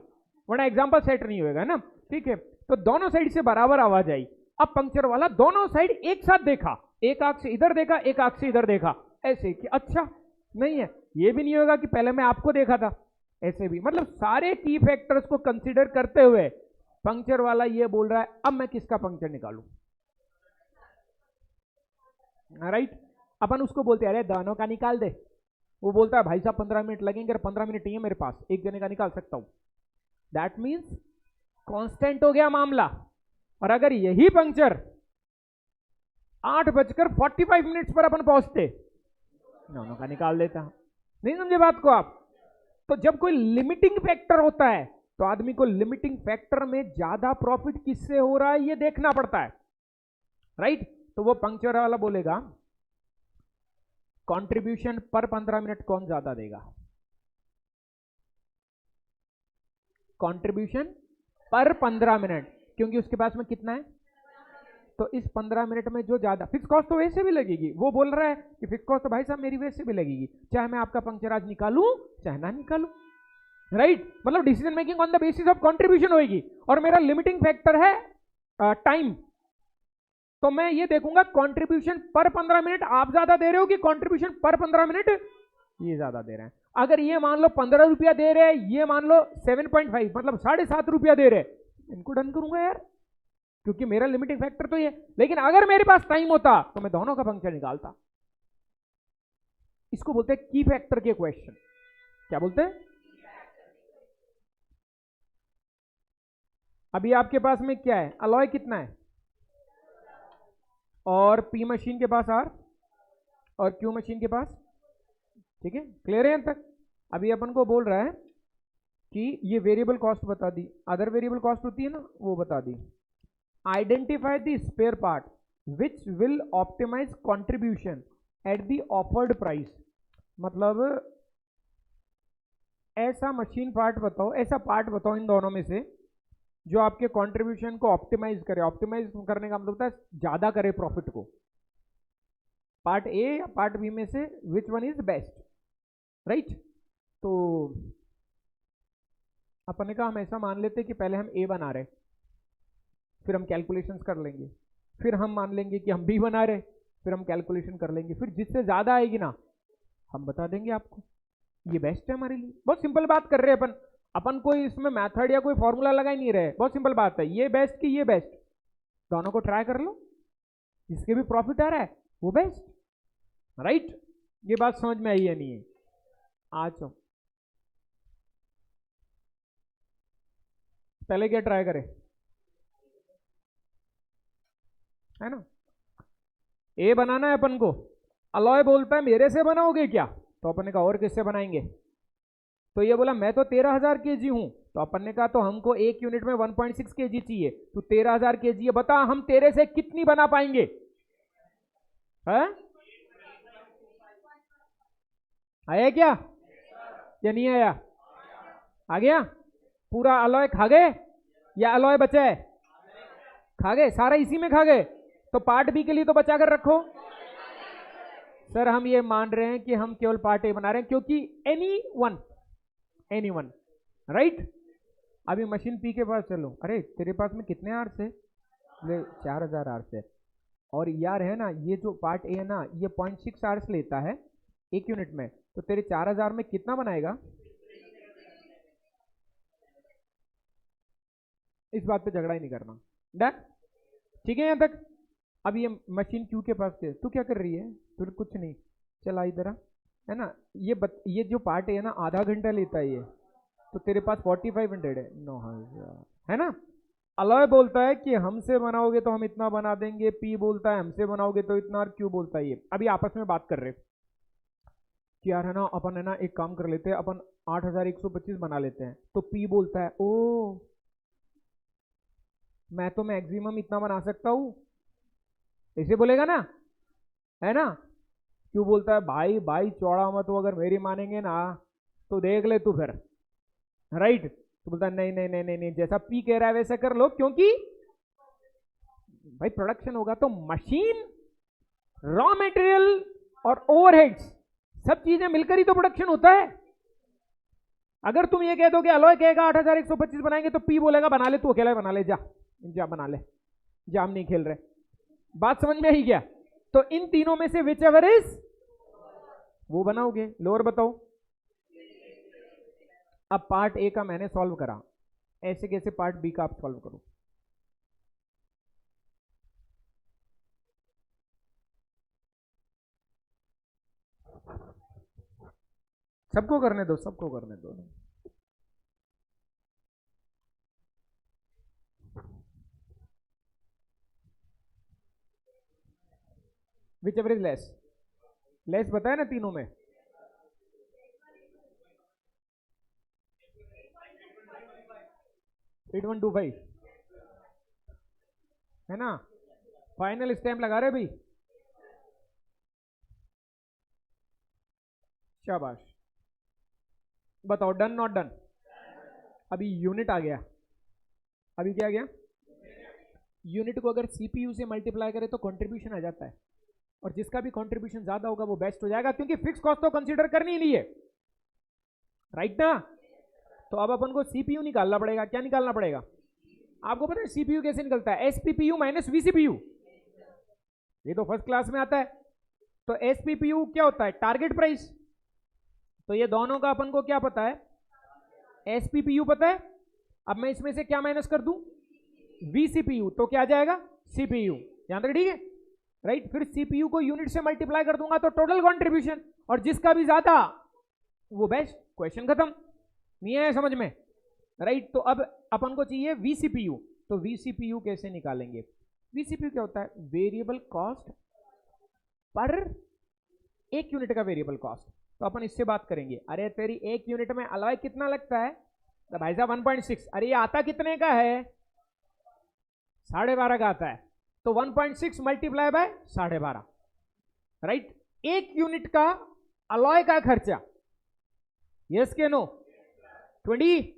वरना एग्जाम्पल सेट नहीं होगा ना, ठीक है। तो दोनों साइड से बराबर आवाज आई, अब पंक्चर वाला दोनों साइड एक साथ देखा, एक आंख से इधर देखा, एक आंख से इधर देखा, ऐसे कि अच्छा नहीं है। ये भी नहीं होगा कि पहले मैं आपको देखा था, ऐसे भी, मतलब सारे की फैक्टर्स को कंसीडर करते हुए पंक्चर वाला ये बोल रहा है अब मैं किसका पंक्चर निकालूं, राइट। अपन उसको बोलते हैं अरे दोनों का निकाल दे, वो बोलता है भाई साहब 15 मिनट लगेंगे, 15 मिनट नहीं है मेरे पास, एक जने का निकाल सकता हूं। दैट मीन्स कांस्टेंट हो गया मामला। और अगर यही पंक्चर 8:45 पर अपन पहुंचते, दोनों का निकाल देता। नहीं समझे बात को आप? तो जब कोई लिमिटिंग फैक्टर होता है तो आदमी को लिमिटिंग फैक्टर में ज्यादा प्रॉफिट किससे हो रहा है ये देखना पड़ता है, राइट। तो वो पंक्चर वाला बोलेगा कंट्रीब्यूशन पर 15 मिनट कौन ज्यादा देगा, कंट्रीब्यूशन पर 15 मिनट, क्योंकि उसके पास में कितना है, तो इस 15 मिनट में जो ज्यादा, फिक्स कॉस्ट तो वैसे भी लगेगी, वो बोल रहा है कि फिक्स कॉस्ट तो भाई साहब मेरी वैसे भी लगेगी, चाहे मैं आपका पंक्चर आज निकालूं चाहे ना निकालूं, राइट। मतलब decision making on the basis of contribution होगी। और मेरा लिमिटिंग फैक्टर है टाइम, तो मैं ये देखूंगा कंट्रीब्यूशन पर 15 मिनट आप ज्यादा दे रहे हो कि कंट्रीब्यूशन पर 15 मिनट ये ज्यादा दे रहे हैं। अगर ये मान लो 15 रुपया दे रहे हैं, ये मान लो 7.5 मतलब 7.5 रुपया दे रहे हैं, इनको डन करूंगा यार, क्योंकि मेरा लिमिटिंग फैक्टर तो ये। लेकिन अगर मेरे पास टाइम होता तो मैं दोनों का पंक्चर निकालता। इसको बोलते हैं की फैक्टर के क्वेश्चन। क्या बोलते हैं? अभी आपके पास में क्या है, अलॉय कितना है, और पी मशीन के पास आर, और क्यू मशीन के पास, ठीक है, क्लियर है यहां तक? अभी अपन को बोल रहा है कि ये वेरिएबल कॉस्ट बता दी, अदर वेरिएबल कॉस्ट होती है ना वो बता दी। Identify the spare part which will optimize contribution at the offered price. मतलब ऐसा मशीन पार्ट बताओ, ऐसा पार्ट बताओ इन दोनों में से जो आपके कंट्रीब्यूशन को ऑप्टिमाइज करे। ऑप्टिमाइज करने का मतलब होता है ज्यादा करे प्रॉफिट को। पार्ट ए या पार्ट बी में से which one is best, right. तो अपन ने कहा हम ऐसा मान लेते कि पहले हम ए बना रहे, फिर हम कैलकुलेशंस कर लेंगे, फिर हम मान लेंगे कि हम बी बना रहे, फिर हम कैलकुलेशन कर लेंगे, फिर जिससे ज्यादा आएगी ना हम बता देंगे आपको ये बेस्ट है हमारे लिए। बहुत सिंपल बात कर रहे हैं अपन, अपन कोई इसमें मेथड या कोई फॉर्मूला लगा ही नहीं रहे, बहुत सिंपल बात है, ये बेस्ट कि ये बेस्ट, दोनों को ट्राई कर लो, जिसके भी प्रॉफिट आ रहा है वो बेस्ट, राइट। ये बात समझ में आई है नहीं है? आ जाओ, पहले क्या ट्राई करें, है ना। ए बनाना है अपन को, अलॉय बोलता है मेरे से बनाओगे क्या, तो अपन ने कहा और किससे बनाएंगे, तो ये बोला मैं तो 13,000 kg हूं, तो अपन ने कहा तो हमको एक यूनिट में 1.6 kg चाहिए, तो 13,000 kg है, बता हम तेरे से कितनी बना पाएंगे, है? आया क्या या नहीं आया? आ गया? पूरा अलॉय खा गए या अलॉय बचा है? खा गए, सारा इसी में खा गए, तो पार्ट बी के लिए तो बचा कर रखो। सर हम ये मान रहे हैं कि हम केवल पार्ट ए बना रहे हैं, क्योंकि एनी वन, राइट। अभी मशीन पी के पास चलो, अरे तेरे पास में कितने आर्स है? 4,000 आर्स है, और यार है ना ये जो पार्ट ए है ना ये 0.6 आर्स लेता है एक यूनिट में, तो तेरे 4,000 में कितना बनाएगा? इस बात पे झगड़ा ही नहीं करना, डन, ठीक है यहां तक। अब ये मशीन क्यू के पास है, तू क्या कर रही है? तू कुछ नहीं, चला इधर, है ना। ये जो पार्ट है ना आधा घंटा लेता है ये, तो तेरे पास 4500 है, 9,000, है ना। अलॉय बोलता है कि हमसे बनाओगे तो हम इतना बना देंगे, पी बोलता है हमसे बनाओगे तो इतना, और क्यू बोलता है ये। अभी आपस में बात कर रहे कि यार है ना अपन है ना एक काम कर लेते हैं, अपन 8,125 बना लेते हैं, तो पी बोलता है ओ मैं तो मैक्सिमम इतना बना सकता हूं, ऐसे बोलेगा ना, है ना। क्यों बोलता है भाई भाई चौड़ा मत हो, अगर मेरी मानेंगे ना तो देख ले तू फिर, राइट। तो बोलता है नहीं नहीं नहीं नहीं नहीं, जैसा पी कह रहा है वैसा कर लो, क्योंकि भाई प्रोडक्शन होगा तो मशीन, रॉ मटेरियल और ओवरहेड्स सब चीजें मिलकर ही तो प्रोडक्शन होता है। अगर तुम ये कह दो कि अलॉय कहेगा 8125 बनाएंगे तो पी बोलेगा बना ले, तू अकेला बना ले, जा जा बना ले, जा हम नहीं खेल रहे। बात समझ में आई क्या? तो इन तीनों में से विच एवर इज वो बनाओगे। लोअर बताओ। अब पार्ट ए का मैंने सॉल्व करा, ऐसे कैसे पार्ट बी का आप सॉल्व करो। सबको करने दो, सबको करने दो। Which ever is less, less बताया ना तीनों में। एट 125 है ना। फाइनल स्टैम्प लगा रहे भाई, शाबाश। बताओ डन नॉट डन। अभी यूनिट आ गया, अभी क्या आ गया? यूनिट को अगर सीपीयू से मल्टीप्लाई करे तो कंट्रीब्यूशन आ जाता है, और जिसका भी कंट्रीब्यूशन ज्यादा होगा वो बेस्ट हो जाएगा, क्योंकि फिक्स कॉस्ट तो कंसीडर करनी ही नहीं है, राइट ना। तो अब अपन को सीपीयू निकालना पड़ेगा। क्या निकालना पड़ेगा? आपको पता है सीपीयू कैसे निकलता है? एसपीपीयू माइनस वीसीपीयू, ये तो फर्स्ट क्लास में आता है। तो एसपीपीयू क्या होता है? Target price. तो ये दोनों का अपन को क्या पता है? एसपीपीयू पता है। अब मैं इसमें से क्या माइनस कर दूं? वीसीपीयू, तो क्या आ जाएगा? सीपीयू। यहां तक ठीक है, राइट। फिर सीपीयू को यूनिट से मल्टीप्लाई कर दूंगा तो टोटल कंट्रीब्यूशन, और जिसका भी ज्यादा वो बेस्ट। क्वेश्चन खत्म। नहीं आया समझ में? राइट। तो अब अपन को चाहिए वीसीपीयू, तो वीसीपीयू कैसे निकालेंगे? वीसीपीयू क्या होता है? वेरिएबल कॉस्ट पर एक यूनिट का वेरिएबल कॉस्ट। तो अपन इससे बात करेंगे। अरे तेरी एक यूनिट में अलॉय कितना लगता है? तो भाई साहब 1.6। अरे ये आता कितने का है? 12.5 का आता है। तो 1.6 मल्टीप्लाई बाय 12.5, राइट। एक यूनिट का अलॉय का खर्चा, यस के नो? 20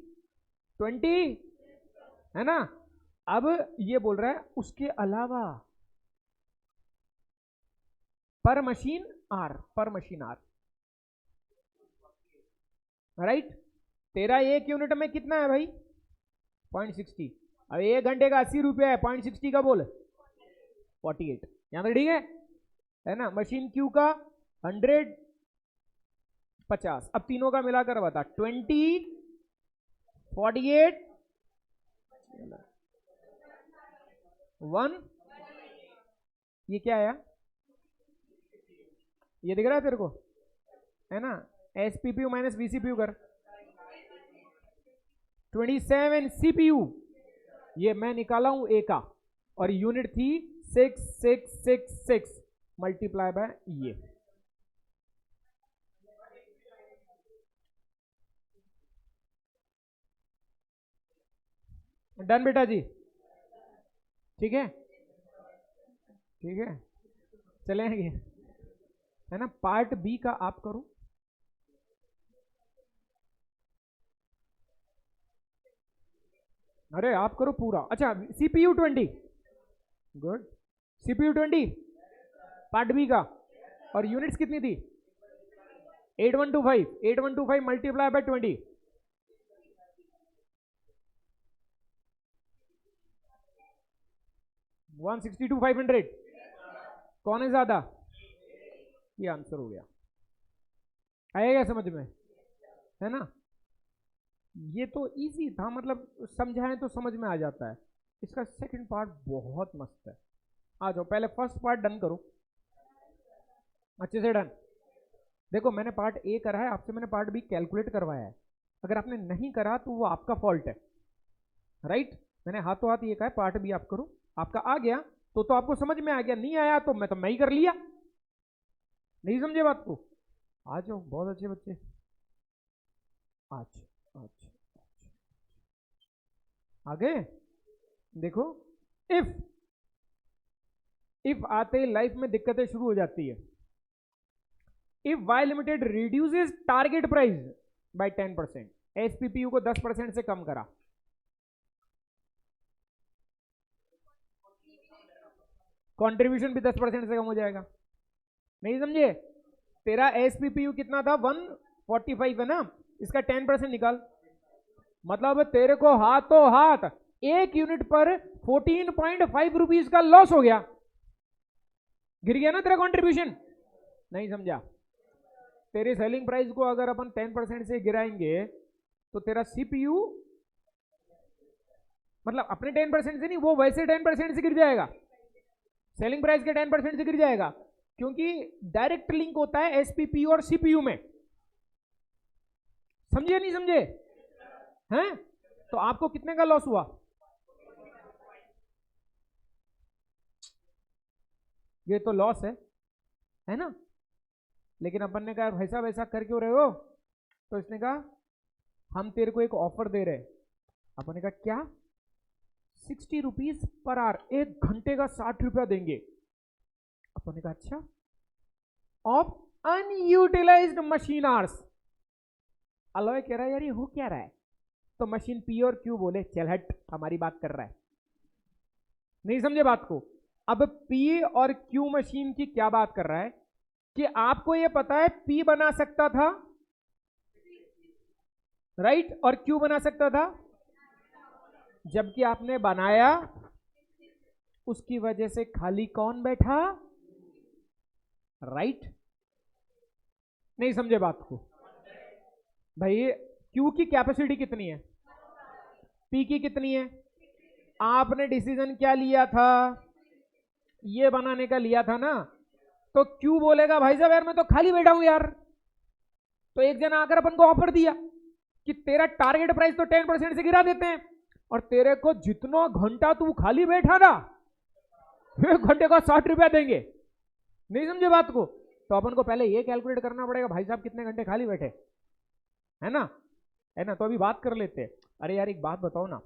है ना। अब ये बोल रहा है उसके अलावा पर मशीन आर, पर मशीन आर, राइट। तेरा एक यूनिट में कितना है भाई? 0.60। अब एक घंटे का 80 रुपया है, 0.60 का बोल 48। यहां तक ठीक है ना। मशीन क्यू का 100, 50। अब तीनों का मिलाकर बता। 20, 48, 1। ये क्या आया? ये दिख रहा है तेरे को, है ना। एसपीपीयू माइनस वीसीपीयू कर 27 सीपीयू, ये मैं निकाला हूं ए का, और यूनिट थी 6666 मल्टीप्लाई बाय ये। डन बेटा जी, ठीक है, ठीक है, चलेंगे, है ना। पार्ट बी का आप करो। अरे आप करो पूरा। अच्छा CPU 20, good. CPU 20 part B का, और यूनिट्स कितनी थी? 8125, 8125 मल्टीप्लाई बाय 20, 162,500। कौन है ज्यादा? ये आंसर हो गया। आएगा समझ में, है ना। ये तो इजी था, मतलब समझाएं तो समझ में आ जाता है। इसका सेकंड पार्ट बहुत मस्त है। आ जाओ, पहले फर्स्ट पार्ट डन करो अच्छे से। डन। देखो मैंने पार्ट ए करा है, आपसे मैंने पार्ट बी कैलकुलेट करवाया है। अगर आपने नहीं करा तो वो आपका फॉल्ट है, राइट। मैंने हाथों हाथ ये कहा है पार्ट बी आप करो, आपका आ गया तो आपको समझ में आ गया, नहीं आया तो मैं ही कर लिया। नहीं समझे बात को? आ जाओ, बहुत अच्छे बच्चे। आज आगे देखो। इफ आते लाइफ में दिक्कतें शुरू हो जाती है। If Y limited reduces target price by 10%, SPPU को 10% से कम करा, कंट्रीब्यूशन भी 10% से कम हो जाएगा। नहीं समझे? तेरा एसपीपीयू कितना था 145 है ना, इसका 10% निकाल, मतलब तेरे को हाथों हाथ एक यूनिट पर 14.5 रुपीज का लॉस हो गया, गिर गया ना तेरा कंट्रीब्यूशन। नहीं समझा? तेरे सेलिंग प्राइस को अगर अपन 10% से गिराएंगे तो तेरा सीपीयू मतलब अपने 10% से नहीं, वो वैसे 10% से गिर जाएगा, सेलिंग प्राइस के 10% से गिर जाएगा, क्योंकि डायरेक्ट लिंक होता है एसपीपीयू और सीपीयू में। समझे नहीं समझे? हैं? तो आपको कितने का लॉस हुआ? ये तो लॉस है ना? लेकिन अपन ने कहा वैसा वैसा कर क्यों रहे हो? तो इसने कहा हम तेरे को एक ऑफर दे रहे हैं। अपन ने कहा क्या? 60 रुपीज पर आवर, एक घंटे का 60 रुपया देंगे। अपन ने कहा अच्छा, of unutilised machine hours. Alloy कह रहा है यार ये हो क्या रहा है? तो मशीन पी और क्यू बोले चल हट, हमारी बात कर रहा है। नहीं समझे बात को? अब पी और क्यू मशीन की क्या बात कर रहा है कि आपको यह पता है पी बना सकता था, राइट, और क्यू बना सकता था, जबकि आपने बनाया, उसकी वजह से खाली कौन बैठा? राइट। नहीं समझे बात को? भाई क्यू की कैपेसिटी कितनी है, पी की कितनी है? आपने डिसीजन क्या लिया था? ये बनाने का लिया था ना। तो क्यू बोलेगा भाई साहब यार मैं तो खाली बैठा हूं यार। तो एक जन आकर अपन को ऑफर दिया कि तेरा टारगेट प्राइस तो 10% से गिरा देते हैं, और तेरे को जितना घंटा तू खाली बैठा ना, एक घंटे का 60 रुपया देंगे। नहीं समझे बात को? तो अपन को पहले ये कैलकुलेट करना पड़ेगा भाई साहब कितने घंटे खाली बैठे, है ना? है ना? तो अभी बात कर लेते हैं। अरे यार एक बात बताओ ना,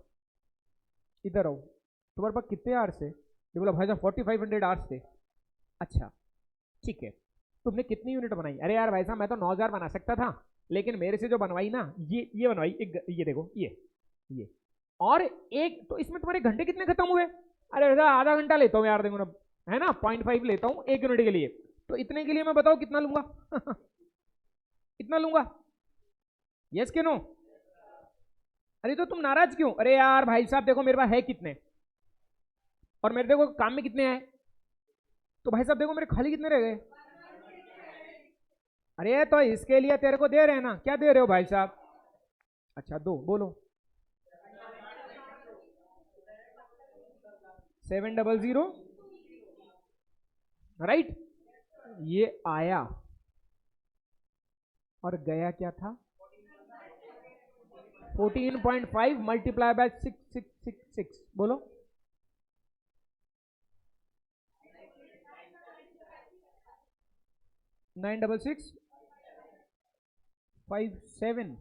इधर आओ, तुम्हारे पास कितने आवर्स थे? ये बोला भाई साहब 4500 आवर्स थे। अच्छा ठीक है, तुमने कितनी यूनिट बनाई? अरे यार भाई साहब मैं तो 9000 बना सकता था, लेकिन मेरे से जो बनवाई ना, ये बनवाई, एक ये देखो, ये और एक, तो इसमें तुम्हारे घंटे कितने खत्म हुए? अरे भैया आधा घंटा लेता हूँ यार, देखो ना, है ना, 0.5 लेता हूँ एक यूनिट के लिए, तो इतने के लिए मैं बताओ कितना लूंगा? इतना लूंगा, यस के नो? अरे तो तुम नाराज क्यों? अरे यार भाई साहब देखो मेरे पास है कितने, और मेरे देखो काम में कितने हैं, तो भाई साहब देखो मेरे खाली कितने रह गए। अरे तो इसके लिए तेरे को दे रहे हैं ना, क्या दे रहे हो भाई साहब? अच्छा दो, बोलो 700, राइट। ये आया और गया क्या था? 14.5 मल्टीप्लाई बाय 6666, बोलो 96657,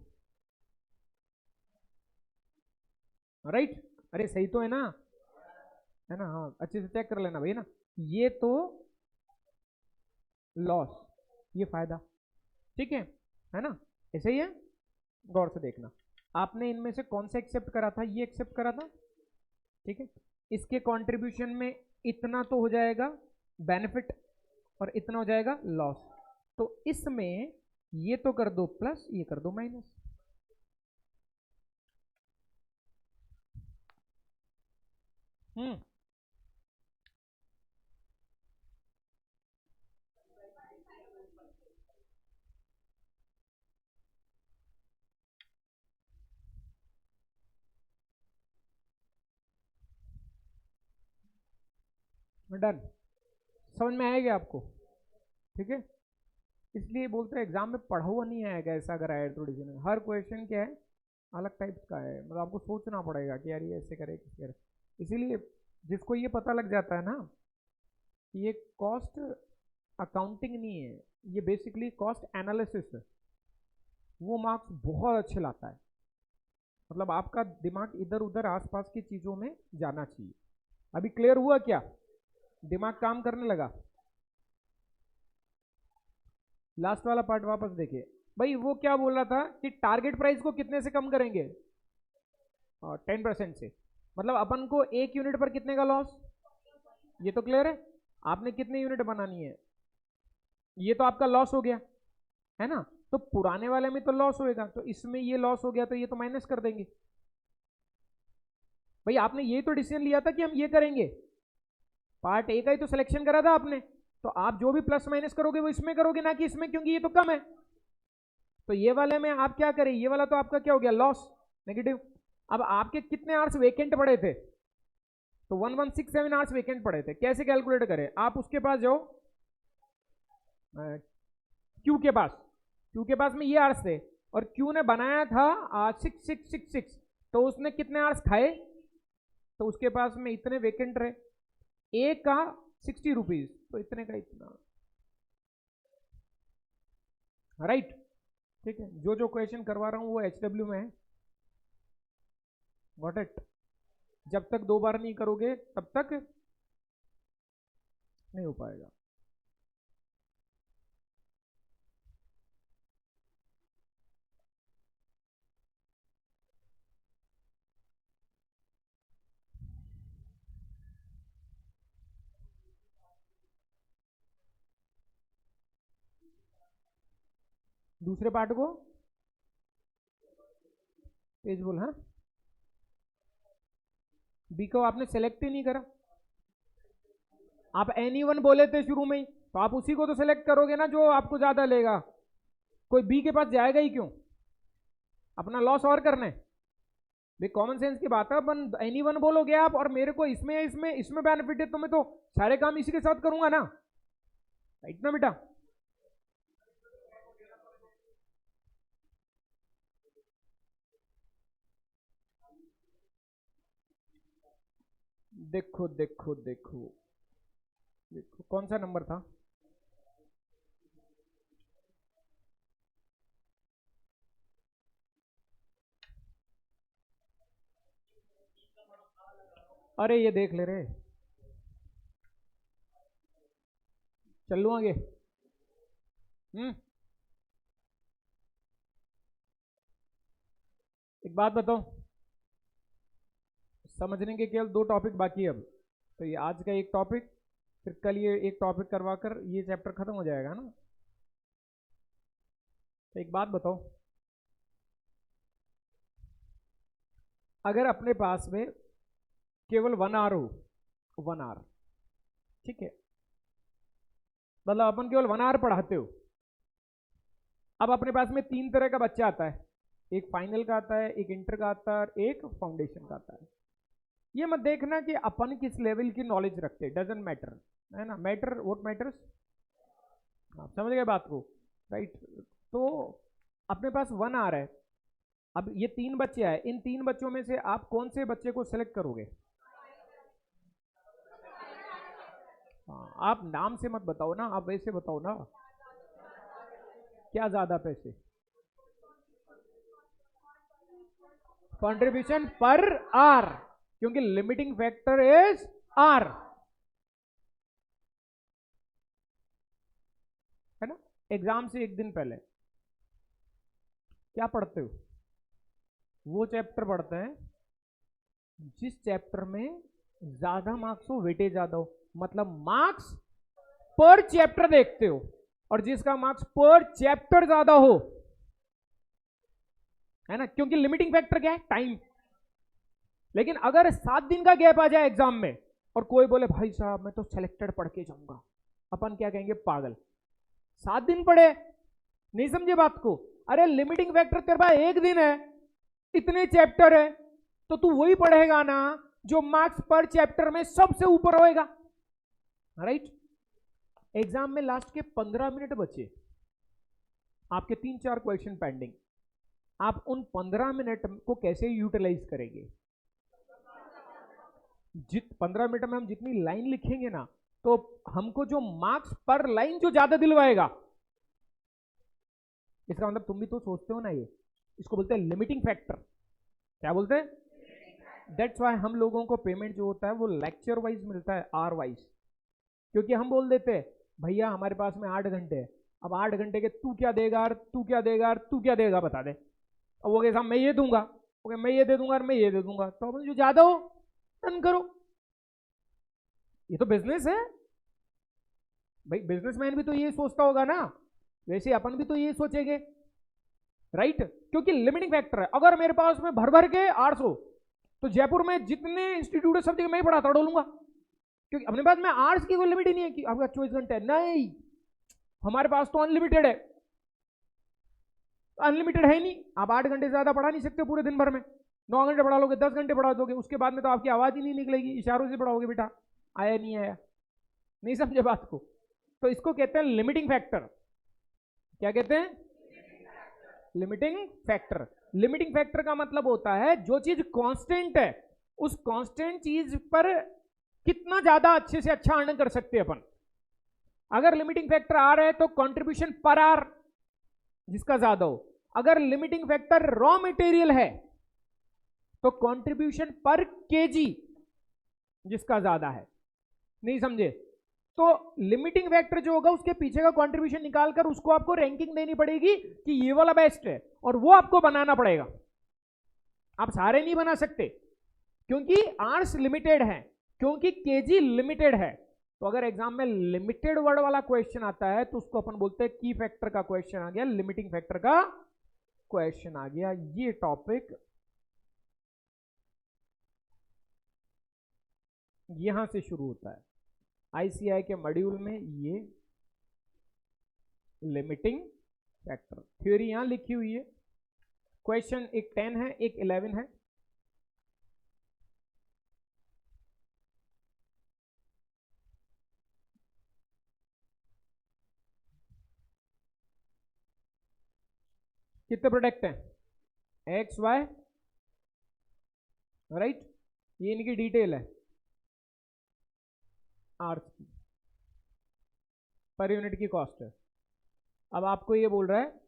राइट। अरे सही तो है ना? है ना? हाँ अच्छे से चेक कर लेना भाई ना। ये तो लॉस, ये फायदा, ठीक है ना? ऐसे ही है, गौर से देखना। आपने इनमें से कौन सा एक्सेप्ट करा था? ये एक्सेप्ट करा था, ठीक है। इसके कंट्रीब्यूशन में इतना तो हो जाएगा बेनिफिट और इतना हो जाएगा लॉस, तो इसमें ये तो कर दो प्लस, ये कर दो माइनस। डन, समझ में आएगा आपको? ठीक है, इसलिए बोलते हैं एग्जाम में पढ़ा हुआ नहीं आएगा ऐसा, अगर आया तो डिसीजन हर क्वेश्चन क्या है अलग टाइप्स का है, मतलब आपको सोचना पड़ेगा कि यार ये ऐसे करे कैसे करे। इसीलिए जिसको ये पता लग जाता है ना कि ये कॉस्ट अकाउंटिंग नहीं है, ये बेसिकली कॉस्ट एनालिसिस है, वो मार्क्स बहुत अच्छे लाता है। मतलब आपका दिमाग इधर उधर आसपास की चीजों में जाना चाहिए। अभी क्लियर हुआ क्या? दिमाग काम करने लगा? लास्ट वाला पार्ट वापस देखिए, भाई वो क्या बोल रहा था कि टारगेट प्राइस को कितने से कम करेंगे, 10% से, मतलब अपन को 1 यूनिट पर कितने का लॉस, ये तो क्लियर है। आपने कितने यूनिट बनानी है, ये तो आपका लॉस हो गया है ना, तो पुराने वाले में तो लॉस होएगा, तो इसमें ये लॉस हो गया तो ये तो माइनस कर देंगे। भाई आपने ये तो डिसीजन लिया था कि हम ये करेंगे, पार्ट ए का ही तो सिलेक्शन करा था आपने, तो आप जो भी प्लस माइनस करोगे वो इसमें करोगे ना कि इसमें, क्योंकि ये तो कम है। तो ये वाले में आप क्या करें, ये वाला तो आपका क्या हो गया, लॉस, नेगेटिव। अब आपके कितने आवर्स वेकेंट पड़े थे, तो 1167 आवर्स वेकेंट पड़े थे, कैसे कैलकुलेट करें, आप उसके पास जाओ, क्यू के पास, क्यू के पास में ये आवर्स थे, और क्यू ने बनाया था 6666, तो उसने कितने आवर्स खाए, तो उसके पास में इतने वेकेंट रहे, एक का 60 रुपीज, तो इतने का इतना, राइट। ठीक है, जो जो क्वेश्चन करवा रहा हूं वो HW में है, गॉट इट। जब तक 2 बार नहीं करोगे तब तक नहीं हो पाएगा। दूसरे पार्ट को पेज बोल, हाँ, बी को आपने सेलेक्ट ही नहीं करा, आप एनी 1 बोले थे शुरू में ही, तो आप उसी को तो सेलेक्ट करोगे ना जो आपको ज्यादा लेगा, कोई बी के पास जाएगा ही क्यों, अपना लॉस और करने। भाई कॉमन सेंस की बात है, अपन एनी 1 बोलोगे आप, और मेरे को इसमें इसमें इसमें बेनिफिट है, तो मैं तो सारे काम इसी के साथ करूंगा ना, राइट ना बेटा। देखो देखो देखो देखो, कौन सा नंबर था, अरे ये देख ले रे, चल लू आगे। एक बात बताओ, समझने के केवल 2 टॉपिक बाकी है अब, तो ये आज का एक टॉपिक, फिर कल ये एक टॉपिक करवाकर ये चैप्टर खत्म हो जाएगा ना। तो एक बात बताओ, अगर अपने पास में केवल 1 आवर हो, 1 आवर, ठीक है, मतलब अपन केवल 1 आवर पढ़ाते हो, अब अपने पास में 3 तरह का बच्चा आता है, एक फाइनल का आता है, एक इंटर का आता है, और एक फाउंडेशन का आता है। ये मत देखना कि अपन किस लेवल की नॉलेज रखते, डजेंट मैटर, है ना, मैटर व्हाट मैटर्स, आप समझ गए बात को, राइट। तो अपने पास 1 आवर है, अब ये 3 बच्चे आए, इन 3 बच्चों में से आप कौन से बच्चे को सिलेक्ट करोगे, हाँ, आप नाम से मत बताओ ना, आप वैसे बताओ ना, क्या ज्यादा पैसे, कंट्रीब्यूशन पर आर, क्योंकि लिमिटिंग फैक्टर इज आर, है ना। एग्जाम से एक दिन पहले क्या पढ़ते हो, वो चैप्टर पढ़ते हैं जिस चैप्टर में ज्यादा मार्क्स हो, वेटेज ज्यादा हो, मतलब मार्क्स पर चैप्टर देखते हो, और जिसका मार्क्स पर चैप्टर ज्यादा हो, है ना, क्योंकि लिमिटिंग फैक्टर क्या है, टाइम। लेकिन अगर 7 दिन का गैप आ जाए एग्जाम में, और कोई बोले भाई साहब मैं तो सिलेक्टेड पढ़ के जाऊंगा, अपन क्या कहेंगे, पागल, 7 दिन पढ़े, नहीं समझे बात को। अरे लिमिटिंग फैक्टर तेरे पास 1 दिन है, इतने चैप्टर है, तो तू वही पढ़ेगा ना जो मार्क्स पर चैप्टर में सबसे ऊपर होएगा, राइट। एग्जाम में लास्ट के 15 मिनट बचे, आपके 3-4 क्वेश्चन पेंडिंग, आप उन 15 मिनट को कैसे यूटिलाइज करेंगे, 15 मिनट में हम जितनी लाइन लिखेंगे ना, तो हमको जो मार्क्स पर लाइन जो ज्यादा दिलवाएगा, इसका मतलब तुम भी तो सोचते हो ना, ये इसको बोलते हैं लिमिटिंग फैक्टर, क्या बोलते हैं, दैट्स वाई हम लोगों को पेमेंट जो होता है वो लेक्चर वाइज मिलता है, आर वाइज, क्योंकि हम बोल देते हैं भैया हमारे पास में 8 घंटे है, अब 8 घंटे के तू क्या देगा, तू क्या देगा, तू क्या देगा बता दे। अब वो कहे साहब मैं ये दूंगा, ओके मैं ये दे दूंगा और मैं ये दे दूंगा, तो अपन जो ज्यादा हो डन करो। ये तो बिजनेस है भाई, बिजनेसमैन भी तो ये सोचता होगा ना, वैसे अपन भी तो ये सोचेंगे, राइट। क्योंकि लिमिटिंग फैक्टर है, अगर मेरे पास में भर भर के 800, तो जयपुर में जितने इंस्टीट्यूट है सब जगह मैं ही पढ़ाता डोलूंगा, क्योंकि अपने पास में आर्ट्स की कोई लिमिट ही नहीं है कि आपका 24 घंटे नहीं, हमारे पास तो अनलिमिटेड है। अनलिमिटेड है ही नहीं, आप 8 घंटे ज्यादा पढ़ा नहीं सकते पूरे दिन भर में, 9 घंटे पढ़ा लोगे, 10 घंटे पढ़ा दोगे, उसके बाद में तो आपकी आवाज ही नहीं निकलेगी, इशारों से पढ़ाओगे बेटा, आया नहीं आया, नहीं समझे बात को। तो इसको कहते हैं लिमिटिंग फैक्टर। क्या कहते हैं? Limiting factor. लिमिटिंग फैक्टर का मतलब होता है जो चीज कांस्टेंट है उस कांस्टेंट चीज पर कितना ज्यादा अच्छे से अच्छा अर्न कर सकते हैं अपन। अगर लिमिटिंग फैक्टर आ रहा है तो कंट्रीब्यूशन पर आर जिसका ज्यादा हो, अगर लिमिटिंग फैक्टर रॉ मटेरियल है तो कंट्रीब्यूशन पर केजी जिसका ज्यादा है। नहीं समझे? तो लिमिटिंग फैक्टर जो होगा उसके पीछे का कंट्रीब्यूशन निकालकर उसको आपको रैंकिंग देनी पड़ेगी कि ये वाला बेस्ट है, और वो आपको बनाना पड़ेगा। आप सारे नहीं बना सकते क्योंकि आर्स लिमिटेड है, क्योंकि केजी लिमिटेड है। तो अगर एग्जाम में लिमिटेड वर्ड वाला क्वेश्चन आता है तो उसको अपन बोलते हैं की फैक्टर का क्वेश्चन आ गया, लिमिटिंग फैक्टर का क्वेश्चन आ गया। ये टॉपिक यहां से शुरू होता है आईसीआई के मॉड्यूल में। ये लिमिटिंग फैक्टर थ्योरी यहां लिखी हुई है। क्वेश्चन एक 10 है, एक 11 है। कितने प्रोडक्ट हैं? X Y, right. ये इनकी डिटेल है आर्स की, पर यूनिट की कॉस्ट है। अब आपको ये बोल रहा है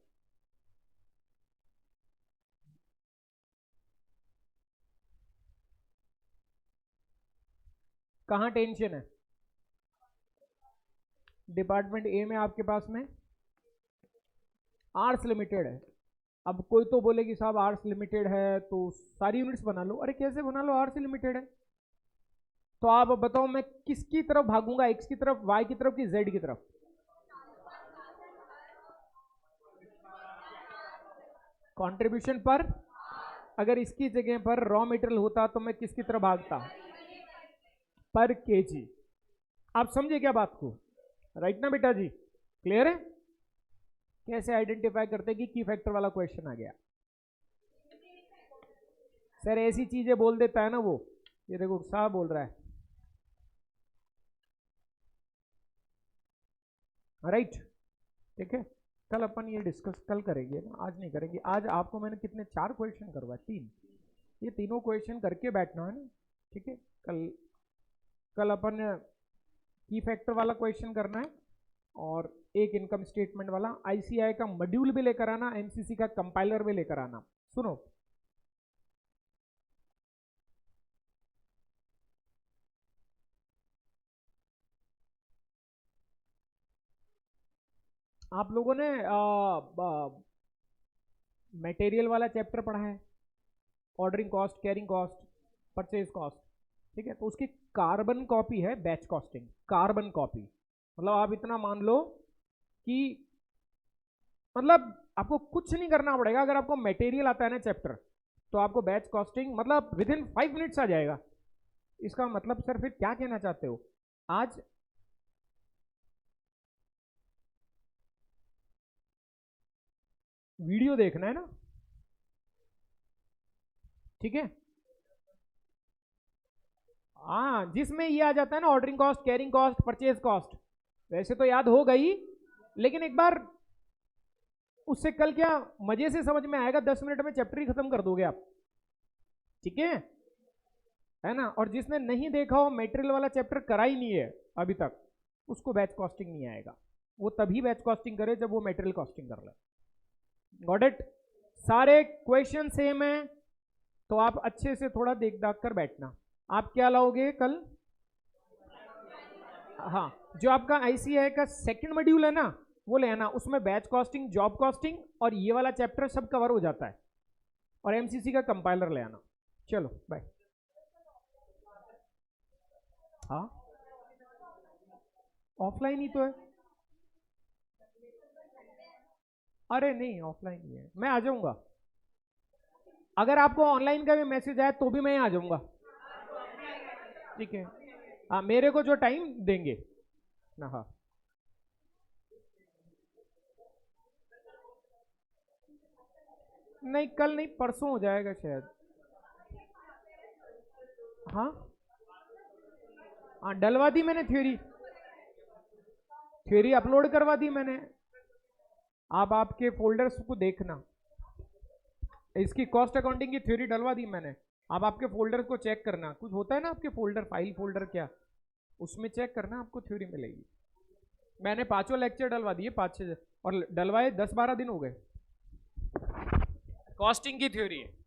कहां टेंशन है? डिपार्टमेंट ए में आपके पास में आर्स लिमिटेड है। अब कोई तो बोले कि साहब आर्स लिमिटेड है तो सारी यूनिट्स बना लो। अरे कैसे बना लो, आर्स लिमिटेड है। तो आप बताओ मैं किसकी तरफ भागूंगा, एक्स की तरफ, वाई की तरफ कि जेड की तरफ? कंट्रीब्यूशन पर। अगर इसकी जगह पर रॉ मटेरियल होता तो मैं किसकी तरफ भागता? पर केजी। आप समझे क्या बात को? राइट ना बेटा जी? क्लियर है? कैसे आइडेंटिफाई करते कि की फैक्टर वाला क्वेश्चन आ गया? सर ऐसी चीजें बोल देता है ना वो, ये देखो साहब बोल रहा है, राइट। ठीक है, कल अपन ये डिस्कस कल करेंगे ना, आज नहीं करेंगे। आज आपको मैंने कितने 4 क्वेश्चन करवाए, 3, ये तीनों क्वेश्चन करके बैठना है ना। ठीक है, कल अपन की फैक्टर वाला क्वेश्चन करना है और एक इनकम स्टेटमेंट वाला। आईसीआई का मॉड्यूल भी लेकर आना, एमसीसी का कंपाइलर भी लेकर आना। सुनो, आप लोगों ने मटेरियल वाला चैप्टर पढ़ा है, ordering cost, carrying cost, purchase cost. ठीक है, तो उसकी कार्बन कॉपी है बैच कॉस्टिंग। कार्बन कॉपी मतलब आप इतना मान लो कि मतलब आपको कुछ नहीं करना पड़ेगा। अगर आपको मटेरियल आता है ना चैप्टर, तो आपको बैच कॉस्टिंग मतलब विद इन 5 मिनट्स आ जाएगा। इसका मतलब सर फिर क्या कहना चाहते हो? आज वीडियो देखना है ना, ठीक है। हाँ, जिसमें ये आ जाता है ना ordering cost, carrying cost, purchase cost, वैसे तो याद हो गई, लेकिन एक बार उससे कल क्या मजे से समझ में आएगा, 10 मिनट में चैप्टर ही खत्म कर दोगे आप। ठीक है ना। और जिसने नहीं देखा हो, मटेरियल वाला चैप्टर करा ही नहीं है अभी तक, उसको बैच कॉस्टिंग नहीं आएगा। वो तभी बैच कॉस्टिंग करे जब वो मटेरियल कॉस्टिंग कर ले। Got it? सारे क्वेश्चन सेम है, तो आप अच्छे से थोड़ा देख दाख कर बैठना। आप क्या लाओगे कल? हाँ, जो आपका आईसीआई का सेकंड मॉड्यूल है ना, वो ले आना, उसमें बैच कॉस्टिंग, जॉब कॉस्टिंग और ये वाला चैप्टर सब कवर हो जाता है, और एमसीसी का कंपाइलर ले आना। चलो बाय। हाँ ऑफलाइन ही तो है। अरे नहीं ऑफलाइन ही है, मैं आ जाऊंगा। अगर आपको ऑनलाइन का भी मैसेज आए तो भी मैं आ जाऊंगा। ठीक है, हाँ मेरे को जो टाइम देंगे ना। हाँ नहीं कल नहीं, परसों हो जाएगा शायद। हाँ हाँ डलवा दी मैंने थ्योरी, थ्योरी अपलोड करवा दी मैंने। आप आपके फोल्डर्स को देखना, इसकी कॉस्ट अकाउंटिंग की थ्योरी डलवा दी मैंने। आप आपके फोल्डर को चेक करना, कुछ होता है ना आपके फोल्डर, फाइल फोल्डर क्या, उसमें चेक करना, आपको थ्योरी मिलेगी। मैंने 5 लेक्चर डलवा दिए, 5-6, और डलवाए 10-12 दिन हो गए। कॉस्टिंग की थ्योरी है।